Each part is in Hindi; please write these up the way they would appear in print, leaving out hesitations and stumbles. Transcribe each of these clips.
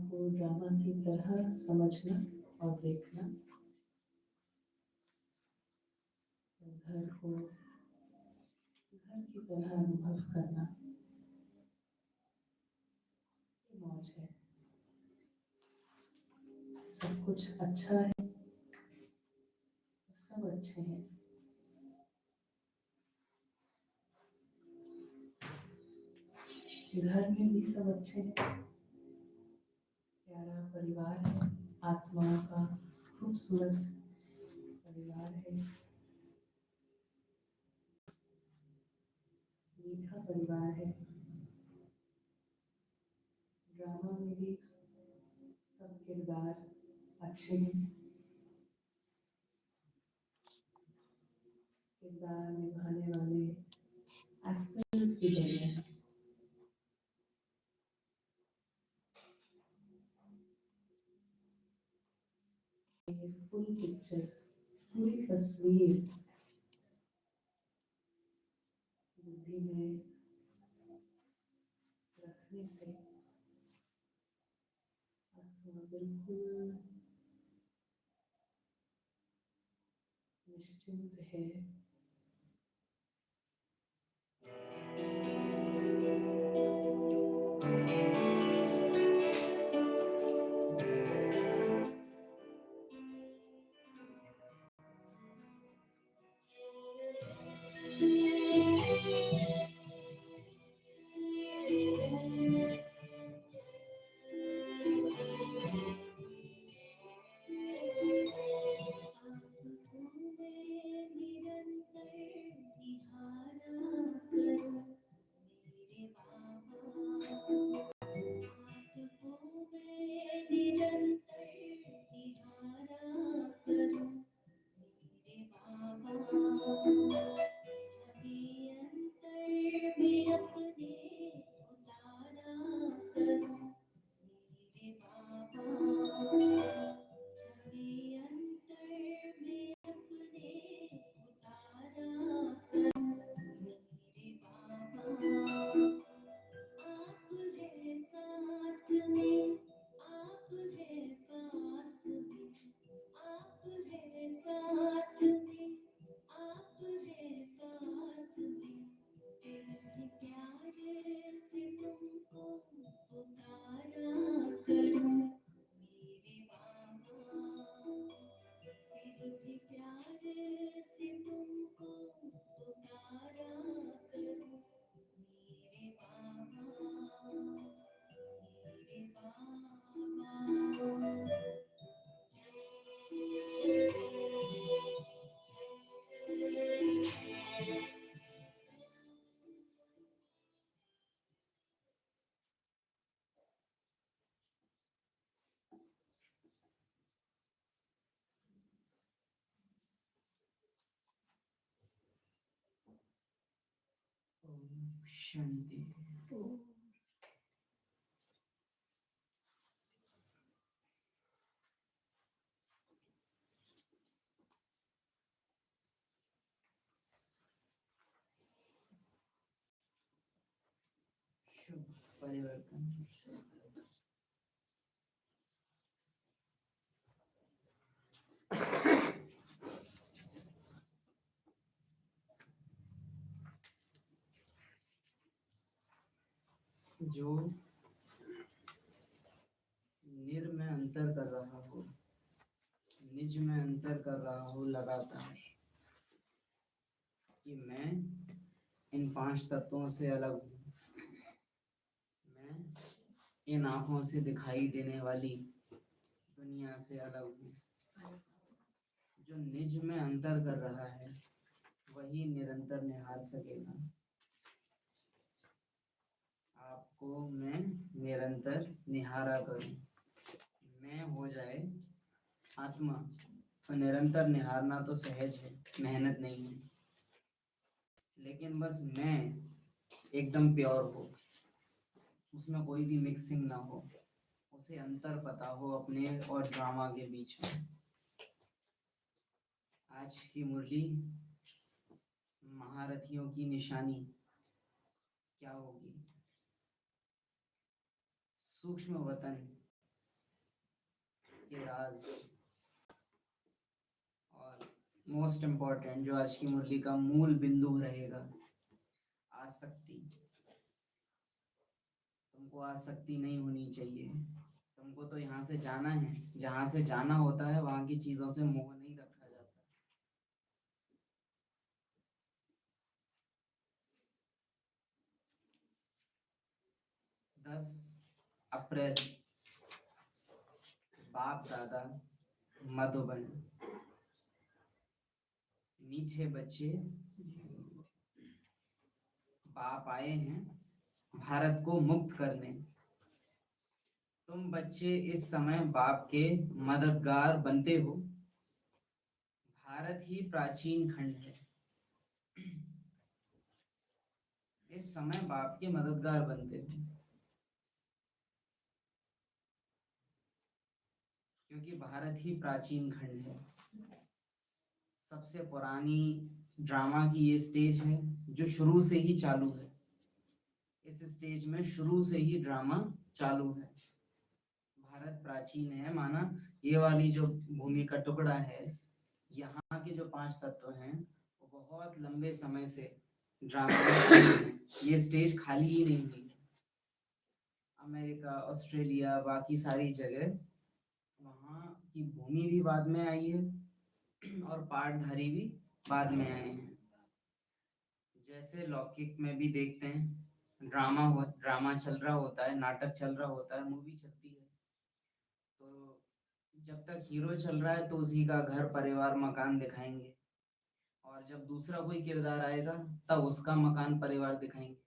को ड्रामा की तरह समझना और देखना, घर को घर की तरह अनुभव करना, ये मौज है। सब कुछ अच्छा है, सब अच्छे हैं। घर में भी सब अच्छे हैं, प्यारा परिवार है, आत्माओं का खूबसूरत परिवार है, मीठा परिवार है। ड्रामा में भी सब किरदार अच्छे हैं, किरदार निभाने वाले एक्टर्स भी बढ़िया हैं। ये फुल पिक्चर, पूरी तस्वीर बुद्धि में रखने से आत्मा बिल्कुल निश्चिंत है। शांति। शुभ परिवर्तन। जो निर में अंतर कर रहा हो, निज में अंतर कर रहा हो लगातार कि मैं इन 5 तत्वों से अलग हूँ, मैं इन आँखों से दिखाई देने वाली दुनिया से अलग हूँ। जो निज में अंतर कर रहा है वही निरंतर निहार सकेगा। आपको मैं निरंतर निहारा करूं, मैं हो जाए आत्मा। तो निरंतर निहारना तो सहज है, मेहनत नहीं है, लेकिन बस मैं एकदम प्योर हो, उसमें कोई भी मिक्सिंग ना हो, उसे अंतर पता हो अपने और ड्रामा के बीच में। आज की मुरली महारथियों की निशानी क्या होगी? सूक्ष्म वतन के राज। और मोस्ट इम्पॉर्टेंट जो आज की मुरली का मूल बिंदु रहेगा, आसक्ति। तुमको आसक्ति नहीं होनी चाहिए। तुमको तो यहाँ से जाना है, जहाँ से जाना होता है वहाँ की चीजों से मोह नहीं रखा जाता। 10 अप्रैल, बाप दादा मधुबन। मीठे बच्चे, बाप आए हैं भारत को मुक्त करने। तुम बच्चे इस समय बाप के मददगार बनते हो। भारत ही प्राचीन खंड है। इस समय बाप के मददगार बनते हो, क्योंकि भारत ही प्राचीन खंड है। सबसे पुरानी ड्रामा की ये स्टेज है जो शुरू से ही चालू है। इस स्टेज में शुरू से ही ड्रामा चालू है। भारत प्राचीन है, माना ये वाली जो भूमि का टुकड़ा है, यहाँ के जो 5 तत्व हैं वो बहुत लंबे समय से ड्रामा में ये स्टेज खाली ही नहीं हुई। अमेरिका, ऑस्ट्रेलिया, बाकी सारी जगह वहाँ की भूमि भी बाद में आई है और पाठधारी भी बाद में आए हैं। जैसे लौकिक में भी देखते हैं, ड्रामा चल रहा होता है, नाटक चल रहा होता है, मूवी चलती है, तो जब तक हीरो चल रहा है तो उसी का घर परिवार मकान दिखाएंगे, और जब दूसरा कोई किरदार आएगा तब उसका मकान परिवार दिखाएंगे।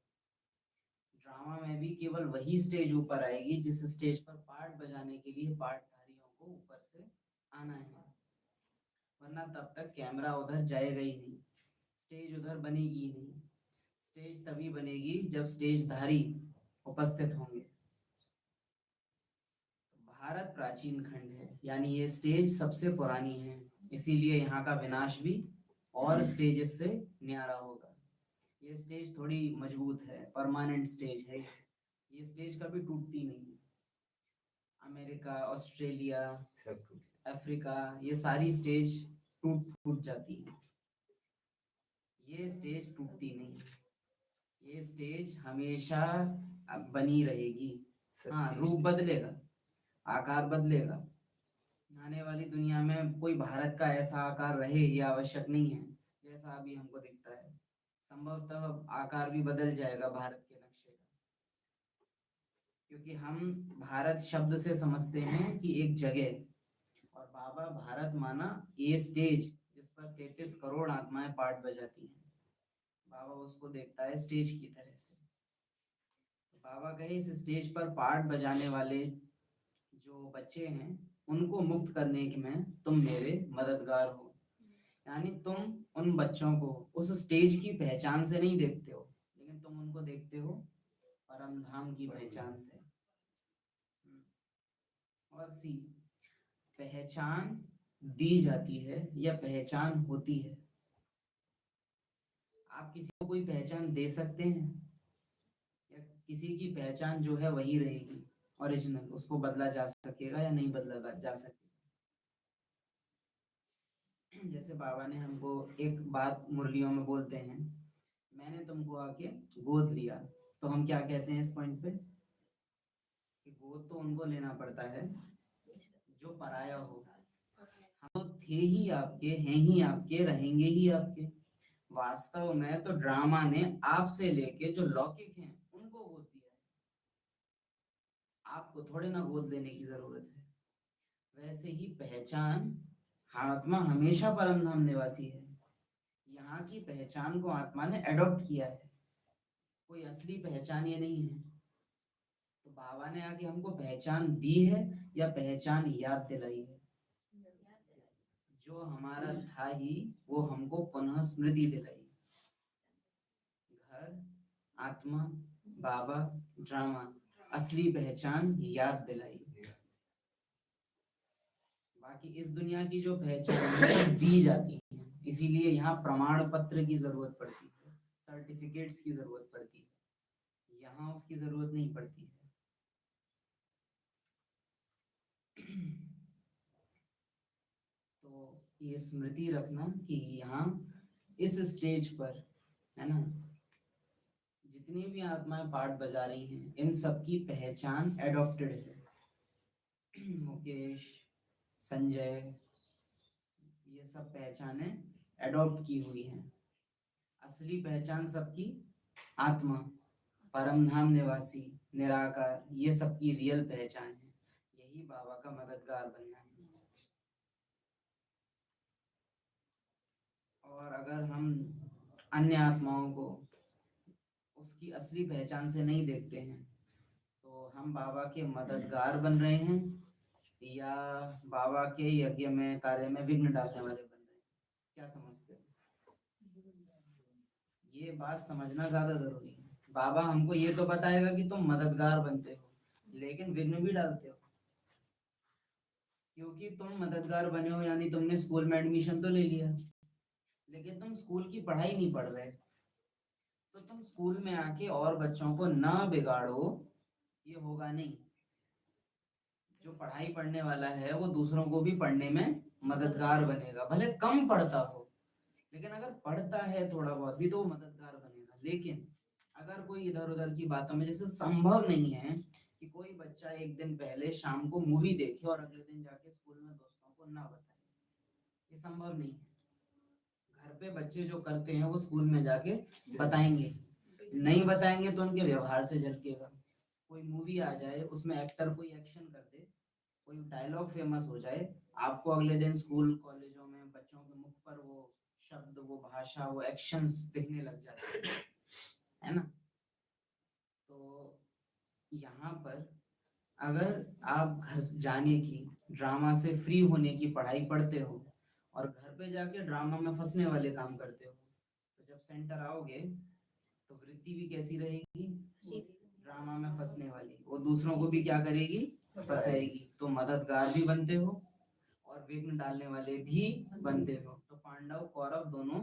ड्रामा में भी केवल वही स्टेज ऊपर आएगी जिस स्टेज पर पार्ट बजाने के लिए पार्टधारियों को ऊपर से आना है, वरना तब तक कैमरा उधर जाएगा ही नहीं, स्टेज उधर बनेगी ही नहीं। स्टेज तभी बनेगी जब स्टेजधारी उपस्थित होंगे। भारत प्राचीन खंड है, यानी ये स्टेज सबसे पुरानी है, इसीलिए यहाँ का विनाश भी और स्टेजेस से न्यारा होगा। ये स्टेज थोड़ी मजबूत है, परमानेंट स्टेज है, ये स्टेज कभी टूटती नहीं है। अमेरिका, ऑस्ट्रेलिया, अफ्रीका, ये सारी स्टेज टूट फूट जाती है, ये स्टेज टूटती नहीं, ये स्टेज हमेशा बनी रहेगी। हाँ, रूप बदलेगा, आकार बदलेगा। आने वाली दुनिया में कोई भारत का ऐसा आकार रहे ये आवश्यक नहीं है जैसा अभी हमको दिखता है। संभवतः आकार भी बदल जाएगा भारत के नक्शे का, क्योंकि हम भारत शब्द से समझते हैं कि एक जगह, और बाबा भारत माना ये स्टेज जिस पर 33 करोड़ आत्माएं पाठ बजाती हैं। बाबा उसको देखता है स्टेज की तरह से। बाबा कहे इस स्टेज पर पार्ट बजाने वाले जो बच्चे हैं उनको मुक्त करने में तुम मेरे मददगार हो। यानी तुम उन बच्चों को उस स्टेज की पहचान से नहीं देखते हो, लेकिन तुम उनको देखते हो परम धाम की पहचान से। और सी, पहचान दी जाती है या पहचान होती है। आप किसी को कोई पहचान दे सकते हैं, या किसी की पहचान जो है वही रहेगी ओरिजिनल, उसको बदला जा सकेगा या नहीं बदला जा सकेगा। जैसे बाबा ने हमको एक बात मुरलियों में बोलते हैं, मैंने तुमको आके गोद लिया, तो हम क्या कहते हैं इस पॉइंट पे कि गोद तो उनको लेना पड़ता है जो पराया हो। हम तो थे ही आपके, हैं ही आपके, रहेंगे ही आपके। वास्तव में तो ड्रामा ने आपसे लेके जो लौकिक हैं उनको गोद दिया है, आपको थोड़े ना गोद लेने की जरूरत है। वैसे ही पहचान, आत्मा हमेशा परम धाम निवासी है, यहाँ की पहचान को आत्मा ने एडॉप्ट किया है, कोई असली पहचान ये नहीं है। तो बाबा ने आके हमको पहचान दी है या पहचान याद दिलाई है? जो हमारा था ही वो हमको पुनः स्मृति दिलाई। घर, आत्मा, बाबा, ड्रामा, असली पहचान याद दिलाई। बाकी इस दुनिया की जो पहचान है दी जाती है, इसीलिए यहाँ प्रमाण पत्र की जरूरत पड़ती है, सर्टिफिकेट्स की जरूरत पड़ती है, यहाँ उसकी जरूरत नहीं पड़ती है। ये स्मृति रखना कि यहाँ इस स्टेज पर, है ना, जितनी भी आत्माएं पार्ट बजा रही हैं इन सबकी पहचान एडॉप्टेड है। मुकेश, संजय, ये सब पहचाने एडॉप्ट की हुई हैं। असली पहचान सबकी आत्मा, परम धाम निवासी, निराकार, ये सबकी रियल पहचान है। यही बाबा का मददगार बनना है। और अगर हम अन्य आत्माओं को उसकी असली पहचान से नहीं देखते हैं तो हम बाबा के मददगार बन रहे हैं या बाबा के यज्ञ में, कार्य में विघ्न डालने वाले बन रहे हैं। क्या समझते हो? ये बात समझना ज्यादा जरूरी है। बाबा हमको ये तो बताएगा कि तुम मददगार बनते हो, लेकिन विघ्न भी डालते हो। क्योंकि तुम मददगार बने हो यानी तुमने स्कूल में एडमिशन तो ले लिया, लेकिन तुम स्कूल की पढ़ाई नहीं पढ़ रहे। तो तुम स्कूल में आके और बच्चों को ना बिगाड़ो, ये होगा नहीं। जो पढ़ाई पढ़ने वाला है वो दूसरों को भी पढ़ने में मददगार बनेगा, भले कम पढ़ता हो, लेकिन अगर पढ़ता है थोड़ा बहुत भी तो वो मददगार बनेगा। लेकिन अगर कोई इधर उधर की बातों में, जैसे संभव नहीं है कि कोई बच्चा एक दिन पहले शाम को मूवी देखे और अगले दिन जाके स्कूल में दोस्तों को ना बताए, ये संभव नहीं है। घर पे बच्चे जो करते हैं वो स्कूल में जाके बताएंगे, नहीं बताएंगे तो उनके व्यवहार से झलकेगा। कोई मूवी आ जाए, उसमें एक्टर कोई एक्शन कर दे, कोई डायलॉग फेमस हो जाए, आपको अगले दिन स्कूल कॉलेजों में बच्चों के मुख पर वो शब्द, वो भाषा, वो एक्शंस दिखने लग जाते हैं, है ना। तो यहाँ पर अगर आप घर जाने की, ड्रामा से फ्री होने की पढ़ाई पढ़ते हो और घर पे जाके ड्रामा में फंसने वाले काम करते हो, तो जब सेंटर आओगे तो वृत्ति भी कैसी रहेगी? ड्रामा में फंसने वाली। वो दूसरों को भी क्या करेगी? फंसाएगी। तो मददगार भी बनते हो और विघ्न डालने वाले भी बनते हो। तो पांडव कौरव दोनों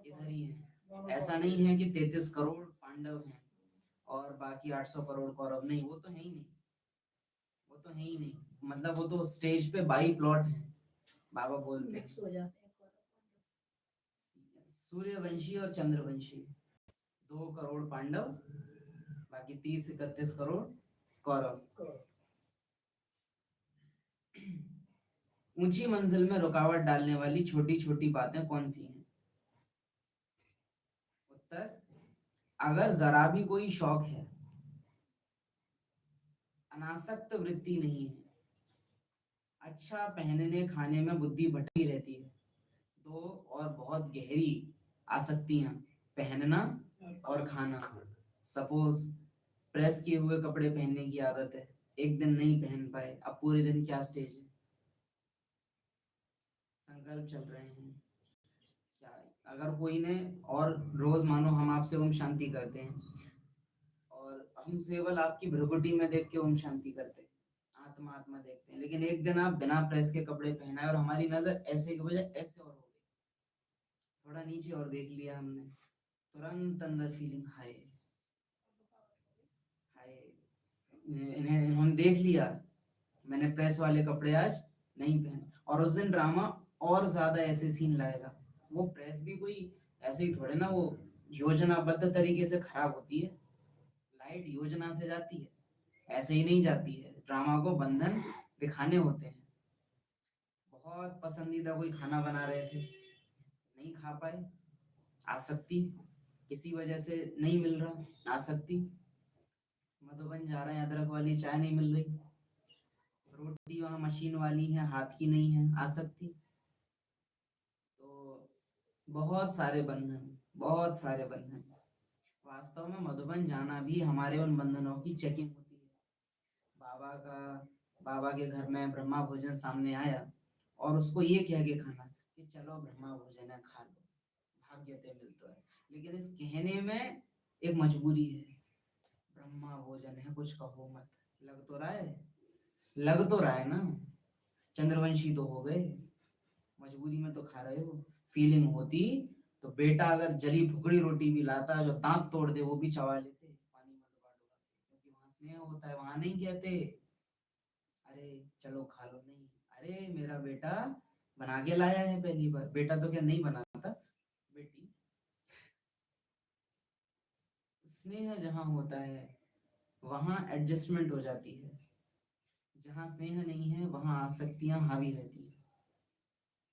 इधर ही हैं। ऐसा नहीं है कि 33 करोड़ पांडव हैं और बाकी 800 करोड़ कौरव। नहीं, वो तो है ही नहीं, वो तो है ही नहीं। मतलब वो तो स्टेज पे बाई प्लॉट है, बाबा बोलते हैं। सूर्यवंशी और चंद्रवंशी 2 करोड़ पांडव, बाकी 30-31 करोड़ कौरव। ऊंची मंजिल में रुकावट डालने वाली छोटी छोटी बातें कौन सी हैं? उत्तर, अगर जरा भी कोई शौक है, अनासक्त वृत्ति नहीं है, अच्छा पहनने खाने में बुद्धि भटकी रहती है, दो और बहुत गहरी आसक्तियां, पहनना और खाना। सपोज प्रेस किए हुए कपड़े पहनने की आदत है, एक दिन नहीं पहन पाए, अब पूरे दिन क्या स्टेज है, संकल्प चल रहे हैं क्या? अगर कोई ने, और रोज मानो हम आपसे ओम शांति करते हैं और हम केवल आपकी भ्रुकुटी में देख के ओम शांति करते हैं, आत्मा आत्मा देखते हैं, लेकिन एक दिन आप बिना प्रेस के कपड़े पहनाए और हमारी नजर ऐसे की बजाय ऐसे और हो गई, थोड़ा नीचे और देख लिया हमने, तुरंत अंदर फीलिंग हाय हाय, इन्हें इन्होंने देख लिया, मैंने प्रेस वाले कपड़े आज नहीं पहने। और उस दिन ड्रामा और ज्यादा ऐसे सीन लाएगा। वो प्रेस भी कोई ऐसे ही थोड़े ना, वो योजनाबद्ध तरीके से खराब होती है, लाइट योजना से जाती है, ऐसे ही नहीं जाती है। ड्रामा को बंधन दिखाने होते हैं। बहुत पसंदीदा कोई खाना बना रहे थे, नहीं खा पाए, आसक्ति, किसी वजह से नहीं मिल रहा, आसक्ति। मधुबन जा रहे हैं, अदरक वाली चाय नहीं मिल रही, रोटी वहां मशीन वाली है, हाथ की नहीं है, आसक्ति। तो बहुत सारे बंधन, बहुत सारे बंधन। वास्तव में मधुबन जाना भी हमारे उन बंधनों की चेकिंग होती है। बाबा का, बाबा के घर में ब्रह्मा भोजन सामने आया और उसको ये कह के खाना कि चलो ब्रह्मा भोजन है, खा लो, भाग्यते मिलता है। लेकिन इस कहने में एक मजबूरी है, ब्रह्मा भोजन है, कुछ कहो मत। लग तो रहा है, लग तो रहा है ना, चंद्रवंशी तो हो गए, मजबूरी में तो खा रहे हो। फीलिंग होती तो बेटा अगर जली भुकड़ी रोटी भी लाता जो दांत तोड़ दे वो भी चबा लेते, पानी में डुबा डुबा के, क्योंकि वहां स्नेह होता है, वहां नहीं कहते अरे चलो खा लो, नहीं, अरे मेरा बेटा बना के लाया है पहली बार, बेटा तो क्या नहीं बनाता, बेटी। स्नेह जहाँ होता है वहां एडजस्टमेंट हो जाती है, जहाँ स्नेह नहीं है वहां आसक्तियां हावी रहती है।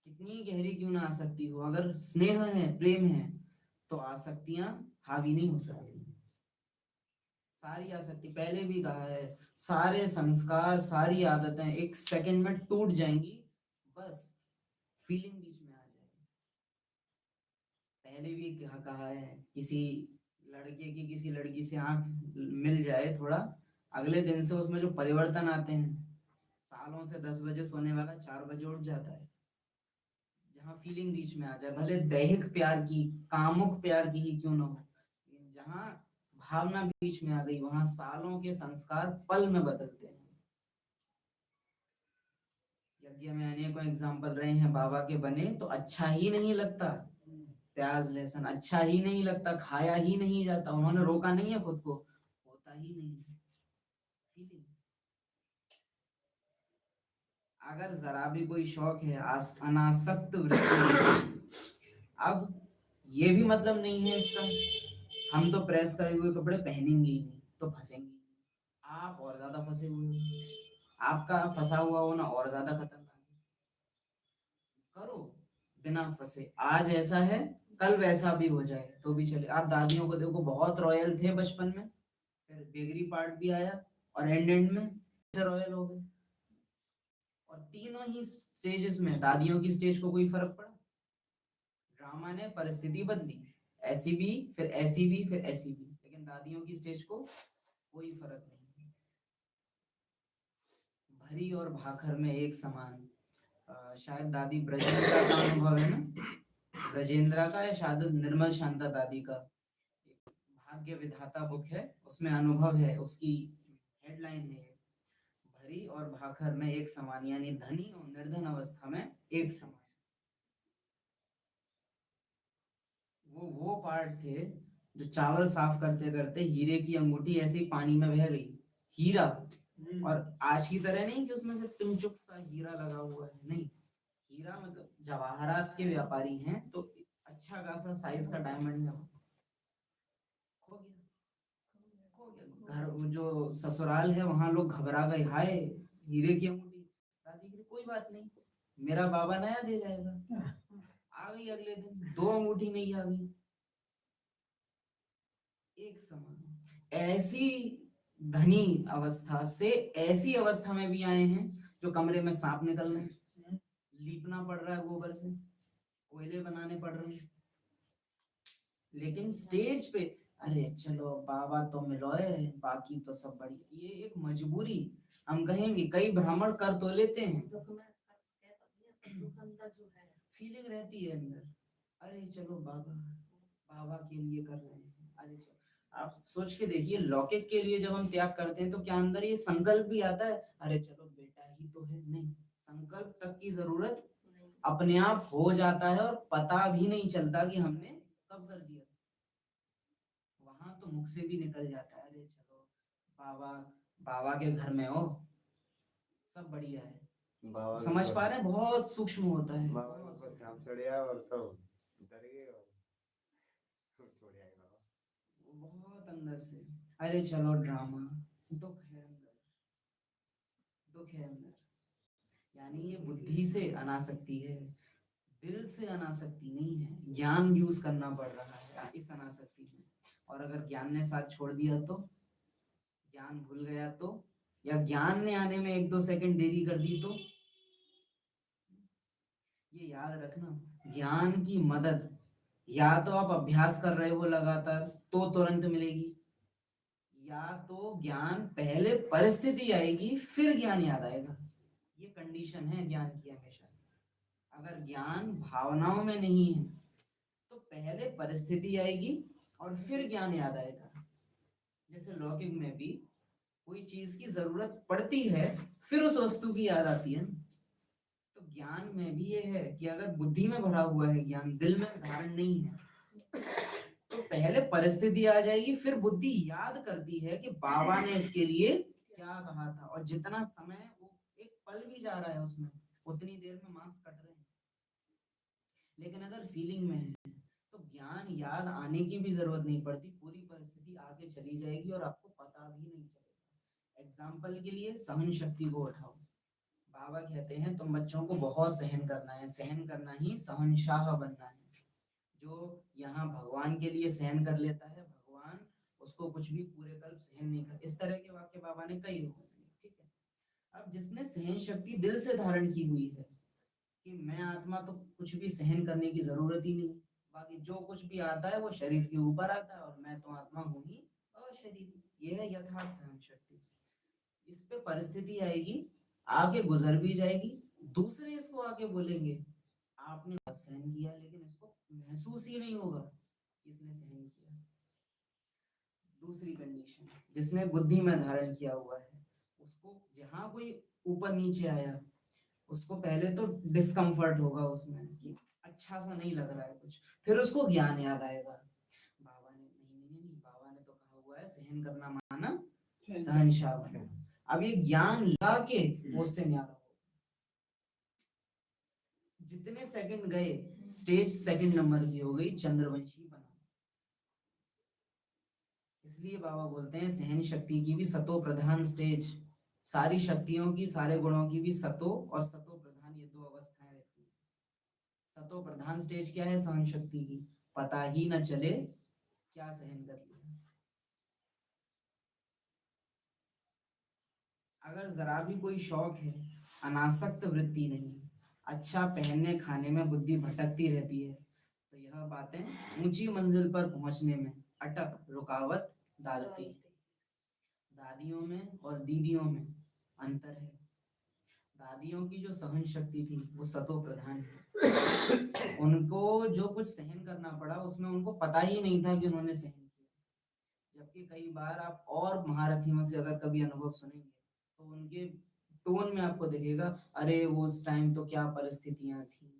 कितनी गहरी क्यों ना आसक्ति हो, अगर स्नेह है, प्रेम है, तो आसक्तियां हावी नहीं हो सकती। सारी आसक्ति, पहले भी कहा है, सारे संस्कार, सारी आदतें एक सेकंड में टूट जाएंगी, बस फीलिंग बीच में आ जाएगी। पहले भी कहा है, किसी लड़के की किसी लड़की से आंख मिल जाए थोड़ा, अगले दिन से उसमें जो परिवर्तन आते हैं, सालों से 10 बजे सोने वाला 4 बजे उठ जाता है। जहाँ फीलिंग बीच में आ जाए, भले दैहिक प्यार की, कामुक प्यार की ही क्यों ना हो, जहाँ भावना बीच में आ गई, वहां सालों के संस्कार पल में बदलते हैं। यज्ञ में अनेकों एग्जाम्पल रहे हैं, बाबा के बने तो अच्छा ही नहीं लगता, प्याज लहसुन अच्छा ही नहीं लगता, खाया ही नहीं जाता, उन्होंने रोका नहीं है खुद को, होता ही नहीं है फीलिंग। अगर जरा भी कोई शौक है, अनासक्त वृत्ति, अब ये भी मतलब नहीं है इसका हम तो प्रेस करे हुए कपड़े पहनेंगे ही नहीं तो फंसेंगे, आप और ज्यादा फंसे हुए हो, आपका फंसा हुआ होना और ज्यादा खतरनाक है। करो बिना फंसे, आज ऐसा है कल वैसा भी हो जाए तो भी चले। आप दादियों को देखो, बहुत रॉयल थे बचपन में, फिर बेगरी पार्ट भी आया और एंड में रॉयल हो गए। और तीनों ही स्टेजेस में दादियों की स्टेज को कोई फर्क पड़ा? ड्रामा ने परिस्थिति बदली, ऐसी भी फिर ऐसी भी फिर ऐसी भी, लेकिन दादियों की स्टेज को कोई फर्क नहीं। भरी और भाखर में एक समान। शायद दादी ब्रजेंद्रा का अनुभव है ना, ब्रजेंद्रा का, या शायद निर्मल शांता दादी का, भाग्य विधाता बुक है, उसमें अनुभव है, उसकी हेडलाइन है, भरी और भाखर में एक समान, यानी धनी और निर्धन अवस्था में एक समान। वो पार्ट थे जो चावल साफ करते करते हीरे की अंगूठी ऐसे ही पानी में बह गई, हीरा, और आज की तरह नहीं कि उसमें से टिमचुक सा हीरा लगा हुआ है, नहीं, हीरा मतलब जवाहरात के व्यापारी हैं तो अच्छा खासा साइज का डायमंड है, खो गया, खो गया। घर जो ससुराल है वहां लोग घबरा गए, हाय हीरे की अंगूठी, दादी की कोई बात नहीं, मेरा बाबा नया दे जाएगा। आ गई अगले दिन, 2 अंगूठी नहीं आ गई, एक समान। ऐसी धनी अवस्था से ऐसी अवस्था में भी आए हैं जो कमरे में सांप निकल रहे हैं, लीपना पड़ रहा है गोबर से, कोयले बनाने पड़ रहे हैं, लेकिन स्टेज पे अरे चलो बाबा तो मिलोए, बाकी तो सब बढ़िया। ये एक मजबूरी, हम कहेंगे कई ब्राह्मण कर तो लेते हैं, फीलिंग रहती है अंदर, अरे चलो बाबा, बाबा के लिए कर रहे हैं, अरे चलो। आप सोच के देखिए, लौकिक के लिए जब हम त्याग करते हैं तो क्या अंदर ये संकल्प भी आता है, अरे चलो बेटा ही तो है, नहीं, संकल्प तक की जरूरत अपने आप हो जाता है और पता भी नहीं चलता कि हमने कब कर दिया। वहां तो मुख से भी निकल जाता है, अरे चलो बाबा, बाबा के घर में हो, सब बढ़िया है, समझ पा रहे हैं, बहुत सूक्ष्म होता है, सांप चढ़िया और सब डर गए और छोड़ आए बाबा। बहुत अंदर से, अरे चलो ड्रामा, दुख है अंदर, दुख है अंदर, यानी ये बुद्धि से अनासक्ति है, दिल से अनासक्ति नहीं है, ज्ञान यूज करना पड़ रहा है इस अनासक्ति में। और अगर ज्ञान ने साथ छोड़ दिया तो, ज्ञान भूल गया तो, या ज्ञान ने आने में 1-2 सेकंड देरी कर दी तो, ये याद रखना, ज्ञान की मदद या तो आप अभ्यास कर रहे हो लगातार तो तुरंत मिलेगी, या तो ज्ञान पहले परिस्थिति आएगी फिर ज्ञान याद आएगा, ये कंडीशन है ज्ञान की हमेशा। अगर ज्ञान भावनाओं में नहीं है तो पहले परिस्थिति आएगी और फिर ज्ञान याद आएगा। जैसे लौकिक में भी कोई चीज की जरूरत पड़ती है फिर उस वस्तु की याद आती है, तो ज्ञान में भी ये है कि अगर बुद्धि में भरा हुआ है ज्ञान, दिल में धारण नहीं है, तो पहले परिस्थिति आ जाएगी फिर बुद्धि याद करती है कि बाबा ने इसके लिए क्या कहा था, और जितना समय वो एक पल भी जा रहा है उसमें, उतनी देर में मार्क्स कट रहे हैं। लेकिन अगर फीलिंग में है तो ज्ञान याद आने की भी जरूरत नहीं पड़ती, पूरी परिस्थिति आगे चली जाएगी और आपको पता भी नहीं चलेगा। एग्जाम्पल के लिए सहन शक्ति को उठाओ। बाबा कहते हैं तुम बच्चों को बहुत सहन करना है, सहन करना ही सहनशाह बनना है। जो यहाँ भगवान के लिए सहन कर लेता है, भगवान उसको कुछ भी पूरे कल्प सहन नहीं कर। इस तरह के वाक्य बाबा ने कई हुए हैं, ठीक है। अब जिसने सहन शक्ति दिल से धारण की हुई है कि मैं आत्मा तो कुछ भी सहन करने की जरूरत ही नहीं, बाकी जो कुछ भी आता है वो शरीर के ऊपर आता है और मैं तो आत्मा हूं ही अशरीरी, ये है यथार्थ सहन शक्ति। इस पे परिस्थिति आएगी, आगे गुजर भी जाएगी, दूसरे इसको आगे बोलेंगे आपने सहन किया, लेकिन इसको महसूस ही नहीं होगा कि इसने सहन किया। दूसरी कंडीशन, जिसने बुद्धि में धारण किया हुआ है, उसको जहां कोई ऊपर नीचे आया उसको पहले तो डिस्कम्फर्ट होगा उसमें कि अच्छा सा नहीं लग रहा है कुछ, फिर उसको ज्ञान याद आएगा। बाबा ने नहीं, बाबा ने तो कहा हुआ है सहन करना माना सहनशाह बनना। अब ये ज्ञान ला के वो उससे न्यारा हो। जितने सेकंड गए स्टेज सेकंड नंबर की हो गई, चंद्रवंशी बना। इसलिए बाबा बोलते हैं सहन शक्ति की भी सतो प्रधान स्टेज, सारी शक्तियों की सारे गुणों की भी सतो और सतो प्रधान ये दो अवस्थाएं रहती है। सतो प्रधान स्टेज क्या है सहन शक्ति की, पता ही न चले क्या सहन कर लिया। अगर जरा भी कोई शौक है, अनासक्त वृत्ति नहीं, अच्छा पहनने खाने में बुद्धि भटकती रहती है, तो यह बातें ऊंची मंजिल पर पहुंचने में अटक रुकावट डालती है। दादियों में और दीदियों में अंतर है। दादियों की जो सहन शक्ति थी वो सतो प्रधान है, उनको जो कुछ सहन करना पड़ा उसमें उनको पता ही नहीं था कि उन्होंने सहन किया। जबकि कई बार आप और महारथियों से अगर कभी अनुभव सुनेंगे तो उनके टोन में आपको दिखेगा, अरे वो उस टाइम तो क्या परिस्थितियां थी,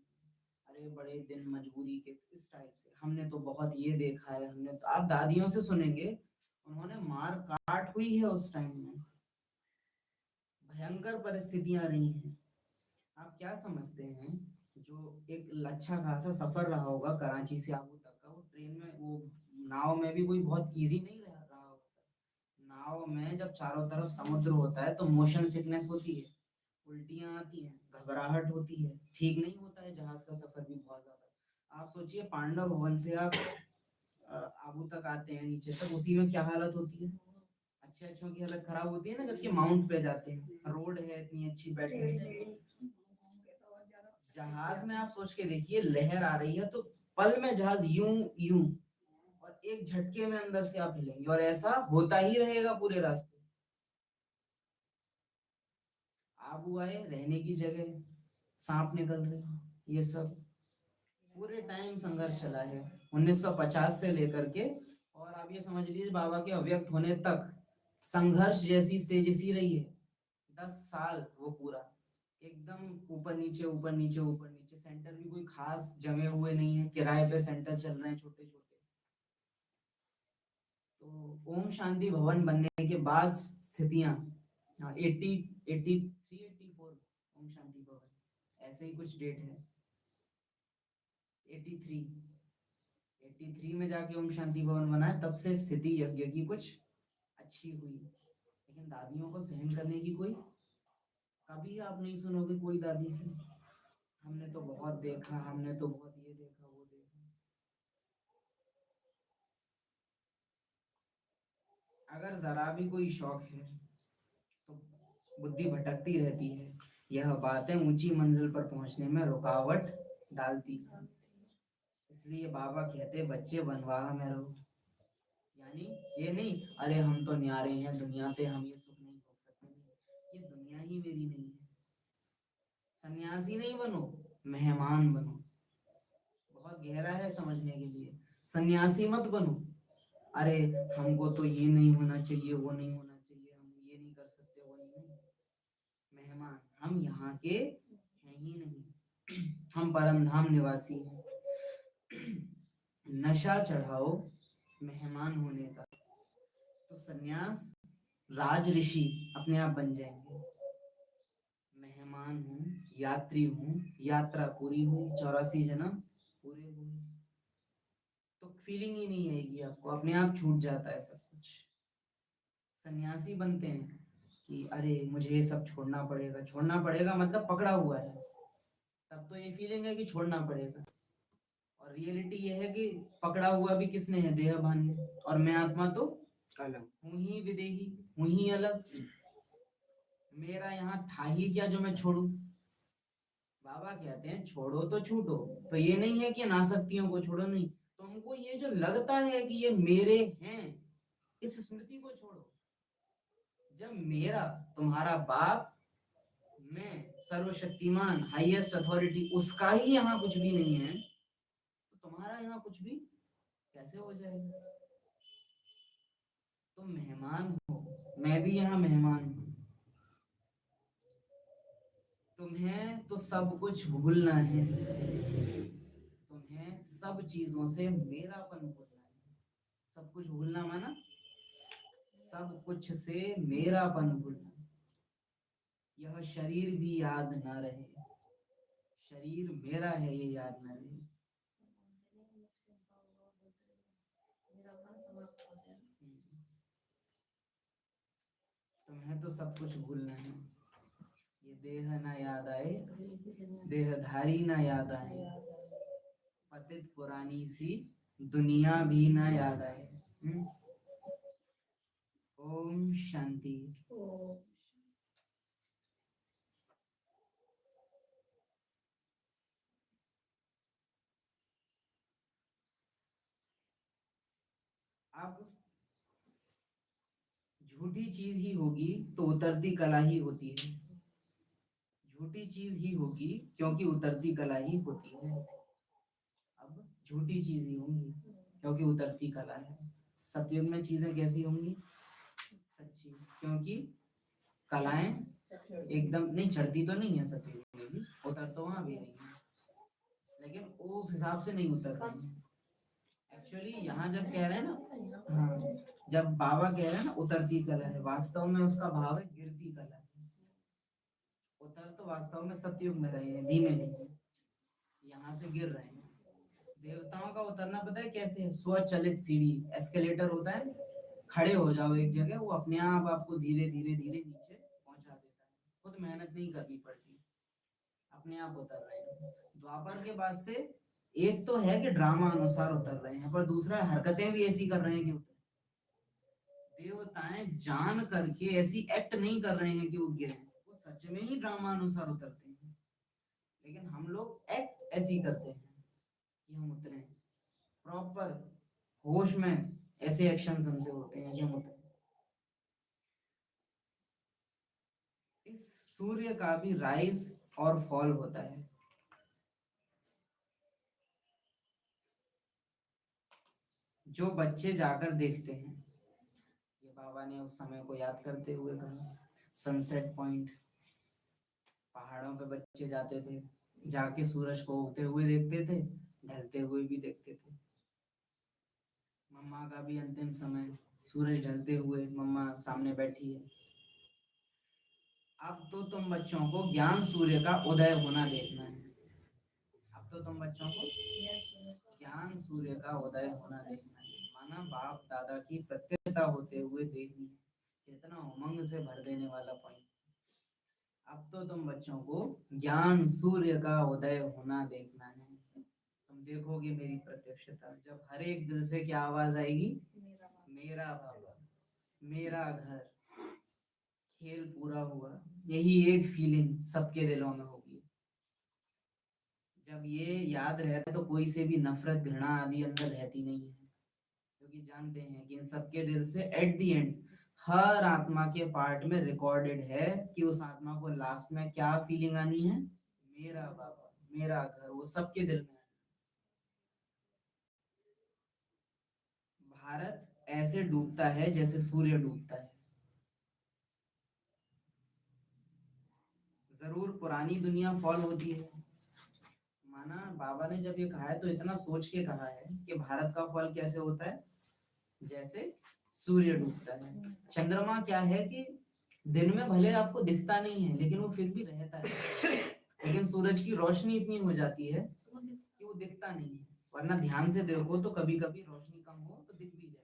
अरे बड़े दिन मजबूरी के, इस टाइप से हमने तो बहुत ये देखा है, हमने तो। आप दादियों से सुनेंगे उन्होंने मार काट हुई है उस टाइम में, भयंकर परिस्थितियां रही हैं। आप क्या समझते हैं, जो एक अच्छा खासा सफर रहा होगा कराची से आबू तक का, वो ट्रेन में वो नाव में भी कोई बहुत इजी नहीं रहा होता। नाव में जब चारों तरफ समुद्र होता है तो मोशन सिकनेस होती है, उल्टियां आती हैं, घबराहट होती है, ठीक नहीं होता है जहाज का सफर भी बहुत ज्यादा। आप सोचिए पांडव भवन से आप आबू तक आते हैं नीचे तक, उसी में क्या हालत होती है, अच्छे अच्छों की हालत खराब होती है ना, जबकि माउंट पे जाते हैं, रोड है इतनी अच्छी बैठने की। जहाज में आप सोच के देखिए लहर आ रही है तो पल में जहाज यूं यूं और एक झटके में अंदर से आप हिलेंगे, और ऐसा होता ही रहेगा पूरे रास्ते। आबू आए, रहने की जगह, सांप निकल रहे, ये सब पूरे टाइम संघर्ष चला है 1950 से लेकर के, और आप ये समझ लीजिए बाबा के अव्यक्त होने तक संघर्ष जैसी स्टेज इसी रही है। 10 साल वो पूरा एकदम ऊपर नीचे ऊपर नीचे ऊपर नीचे, सेंटर भी कोई खास जमे हुए नहीं है, किराए पे सेंटर चल रहे हैं छोटे छोटे। तो ओम शांति भवन बनने के बाद स्थितियां 84 ओम शांति भवन, ऐसे ही कुछ डेट है 83, 83 में जाके ओम शांति भवन बना है, तब से स्थिति यज्ञ की कुछ अच्छी हुई। लेकिन दादियों को सहन करने की कोई, कभी आप नहीं सुनोगे कोई दादी से हमने तो बहुत देखा, हमने तो बहुत ये देखा वो देखा। अगर जरा भी कोई शौक है तो बुद्धि भटकती रहती है, यह बातें ऊंची मंजिल पर पहुंचने में रुकावट डालती है। इसलिए बाबा कहते बच्चे बनवाह में रहो, यानी ये नहीं अरे हम तो न्यारे हैं दुनिया ते हम ये सुख नहीं भोग सकते, नहीं, ये दुनिया ही मेरी नहीं है। सन्यासी नहीं बनो, मेहमान बनो। बहुत गहरा है समझने के लिए। सन्यासी मत बनो, अरे हमको तो ये नहीं होना चाहिए वो नहीं होना चाहिए, हम ये नहीं कर सकते वो नहीं। मेहमान, हम यहाँ के हैं ही नहीं, हम परम धाम निवासी हैं। नशा चढ़ाओ मेहमान होने का, तो सन्यास राज ऋषि अपने आप बन जाएंगे। मेहमान हूँ, यात्री हूँ, यात्रा पूरी हुई, 84 जन्म पूरे हुए, तो फीलिंग ही नहीं आएगी आपको, अपने आप छूट जाता है सब कुछ। सन्यासी बनते हैं कि अरे मुझे ये सब छोड़ना पड़ेगा, छोड़ना पड़ेगा मतलब पकड़ा हुआ है, तब तो ये फीलिंग है कि छोड़ना पड़ेगा, और रियलिटी ये है कि पकड़ा हुआ भी किसने है, देहभान ने, और मैं आत्मा तो अलग। हूं ही विदेही, हूं ही अलग, मेरा यहाँ था ही क्या जो मैं छोड़ू। बाबा कहते हैं छोड़ो तो छूटो, तो ये नहीं है कि अनासक्तियों को छोड़ो, नहीं, तुमको ये जो लगता है कि ये मेरे हैं, इस स्मृति को छोड़ो। जब मेरा, तुम्हारा बाप, मैं सर्वशक्तिमान हाईएस्ट अथॉरिटी, उसका ही यहाँ कुछ भी नहीं है, तो तुम्हारा यहाँ कुछ भी कैसे हो जाएगा। तुम मेहमान हो, मैं भी यहाँ मेहमान हूँ। तुम्हें तो सब कुछ भूलना है, तुम्हें सब चीजों से मेरापन भूलना है। सब कुछ भूलना माना सब कुछ से मेरापन भूलना। यह शरीर भी याद ना रहे, शरीर मेरा है ये याद ना रहे। मेरा मन समाप्त हो जाए। तुम्हें तो सब कुछ भूलना है, ये देह ना याद आए, देहधारी ना याद आए, पतित पुरानी सी दुनिया भी ना याद आए। ओम शांति। अब झूठी चीज ही होगी तो उतरती कला ही होती है, झूठी चीज ही होगी क्योंकि उतरती कला ही होती है। अब झूठी चीज ही होंगी क्योंकि उतरती कला है। सतयुग में चीजें कैसी होंगी, सच्ची, क्योंकि कलाएं एकदम नहीं चढ़ती, तो नहीं है सतयुग में भी, उतर तो वहां भी नहीं है, लेकिन उस हिसाब से नहीं उतर रही है। एक्चुअली यहाँ जब कह रहे हैं ना, हाँ, जब बाबा कह रहे हैं ना उतरती कला है, वास्तव में उसका भाव है गिरती कला है। उतर तो वास्तव में सतयुग में रहे हैं, धीमे धीमे यहाँ से गिर रहे हैं। देवताओं का उतरना पता है कैसे है, स्वचलित सीढ़ी, एस्केलेटर होता है, खड़े हो जाओ एक जगह, वो अपने आप आपको धीरे धीरे धीरे नीचे पहुंचा देता है, खुद मेहनत नहीं करनी पड़ती, अपने आप उतर रहे हैं। द्वापर के बाद से एक तो है कि ड्रामा अनुसार उतर रहे हैं, पर दूसरा हरकतें भी ऐसी कर रहे हैं कि उतर। देवताएं जान करके ऐसी एक्ट नहीं कर रहे हैं कि वो गिरे, वो सच में ही ड्रामा अनुसार उतरते हैं, लेकिन हम लोग एक्ट ऐसी करते हैं कि हम उतरे, प्रॉपर होश में ऐसे एक्शंस हमसे होते हैं कि हम उतरे। इस सूर्य का भी राइज और फॉल होता है। जो बच्चे जाकर देखते हैं, ये बाबा ने उस समय को याद करते हुए कहा, सनसेट पॉइंट, पहाड़ों पे बच्चे जाते थे, जाके सूरज को उगते हुए देखते थे, ढलते हुए भी देखते थे। मम्मा का भी अंतिम समय, सूरज ढलते हुए, मम्मा सामने बैठी है। अब तो तुम बच्चों को ज्ञान सूर्य का उदय होना देखना है, अब तो तुम बच्चों को ज्ञान सूर्य का उदय होना देखना है, माना बाप दादा की प्रत्यक्षता होते हुए देखनी है। कितना उमंग से भर देने वाला पॉइंट। अब तो तुम बच्चों को ज्ञान सूर्य का उदय होना देखना है, तुम देखोगे मेरी प्रत्यक्षता। जब हर एक दिल से क्या आवाज आएगी, मेरा बाबा, मेरा घर, खेल पूरा हुआ, यही एक फीलिंग सबके दिलों में होगी। जब ये याद रहता तो कोई से भी नफरत घृणा आदि अंदर रहती नहीं है, क्योंकि जानते हैं कि इन सबके दिल से एट द एंड हर आत्मा के पार्ट में रिकॉर्डेड है कि उस आत्मा को लास्ट में क्या फीलिंग आनी है, मेरा बाबा, मेरा घर, वो सबके दिल में। भारत ऐसे डूबता है जैसे सूर्य डूबता है। जरूर पुरानी दुनिया फॉल होती है, माना बाबा ने जब ये कहा है तो इतना सोच के कहा है कि भारत का फॉल कैसे होता है, जैसे सूर्य डूबता है। चंद्रमा क्या है कि दिन में भले आपको दिखता नहीं है, लेकिन वो फिर भी रहता है, लेकिन सूरज की रोशनी इतनी हो जाती है कि वो दिखता नहीं है, वरना ध्यान से देखो तो कभी कभी रोशनी कम हो तो दिख भी जाए,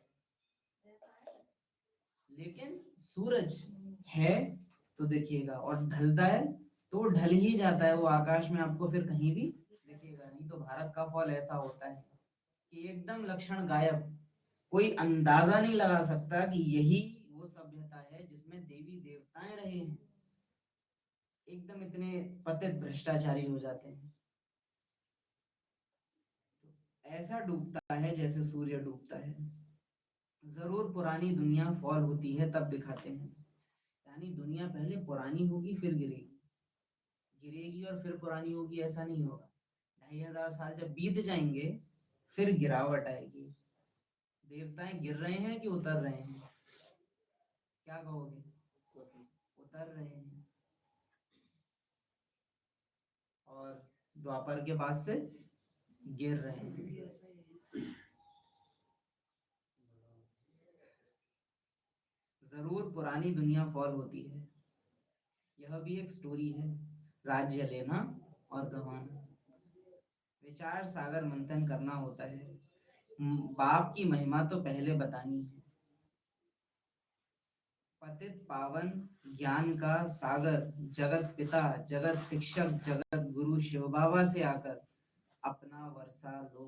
लेकिन सूरज है तो दिखेगा, और ढलता है तो ढल ही जाता है, वो आकाश में आपको फिर कहीं भी दिखेगा नहीं। तो भारत का फॉल ऐसा होता है कि एकदम लक्षण गायब, कोई अंदाजा नहीं लगा सकता कि यही वो सभ्यता है जिसमें देवी देवताएं रहे हैं। एकदम इतने पतित भ्रष्टाचारी हो जाते हैं। ऐसा डूबता है जैसे सूर्य डूबता है। जरूर पुरानी दुनिया फॉल होती है तब दिखाते हैं, यानी दुनिया पहले पुरानी होगी फिर गिरेगी, गिरेगी और फिर पुरानी होगी, ऐसा नहीं होगा। 2500 साल जब बीत जाएंगे फिर गिरावट आएगी। देवताएं गिर रहे हैं कि उतर रहे हैं? क्या कहोगे? उतर रहे हैं। और द्वापर के बाद से गिर रहे हैं। जरूर पुरानी दुनिया फॉल होती है। यह भी एक स्टोरी है, राज्य लेना और गंवाना। विचार सागर मंथन करना होता है। बाप की महिमा तो पहले बतानी है। पतित पावन ज्ञान का सागर, जगत पिता, जगत शिक्षक, जगत गुरु शिव बाबा से आकर अपना वर्षा लो।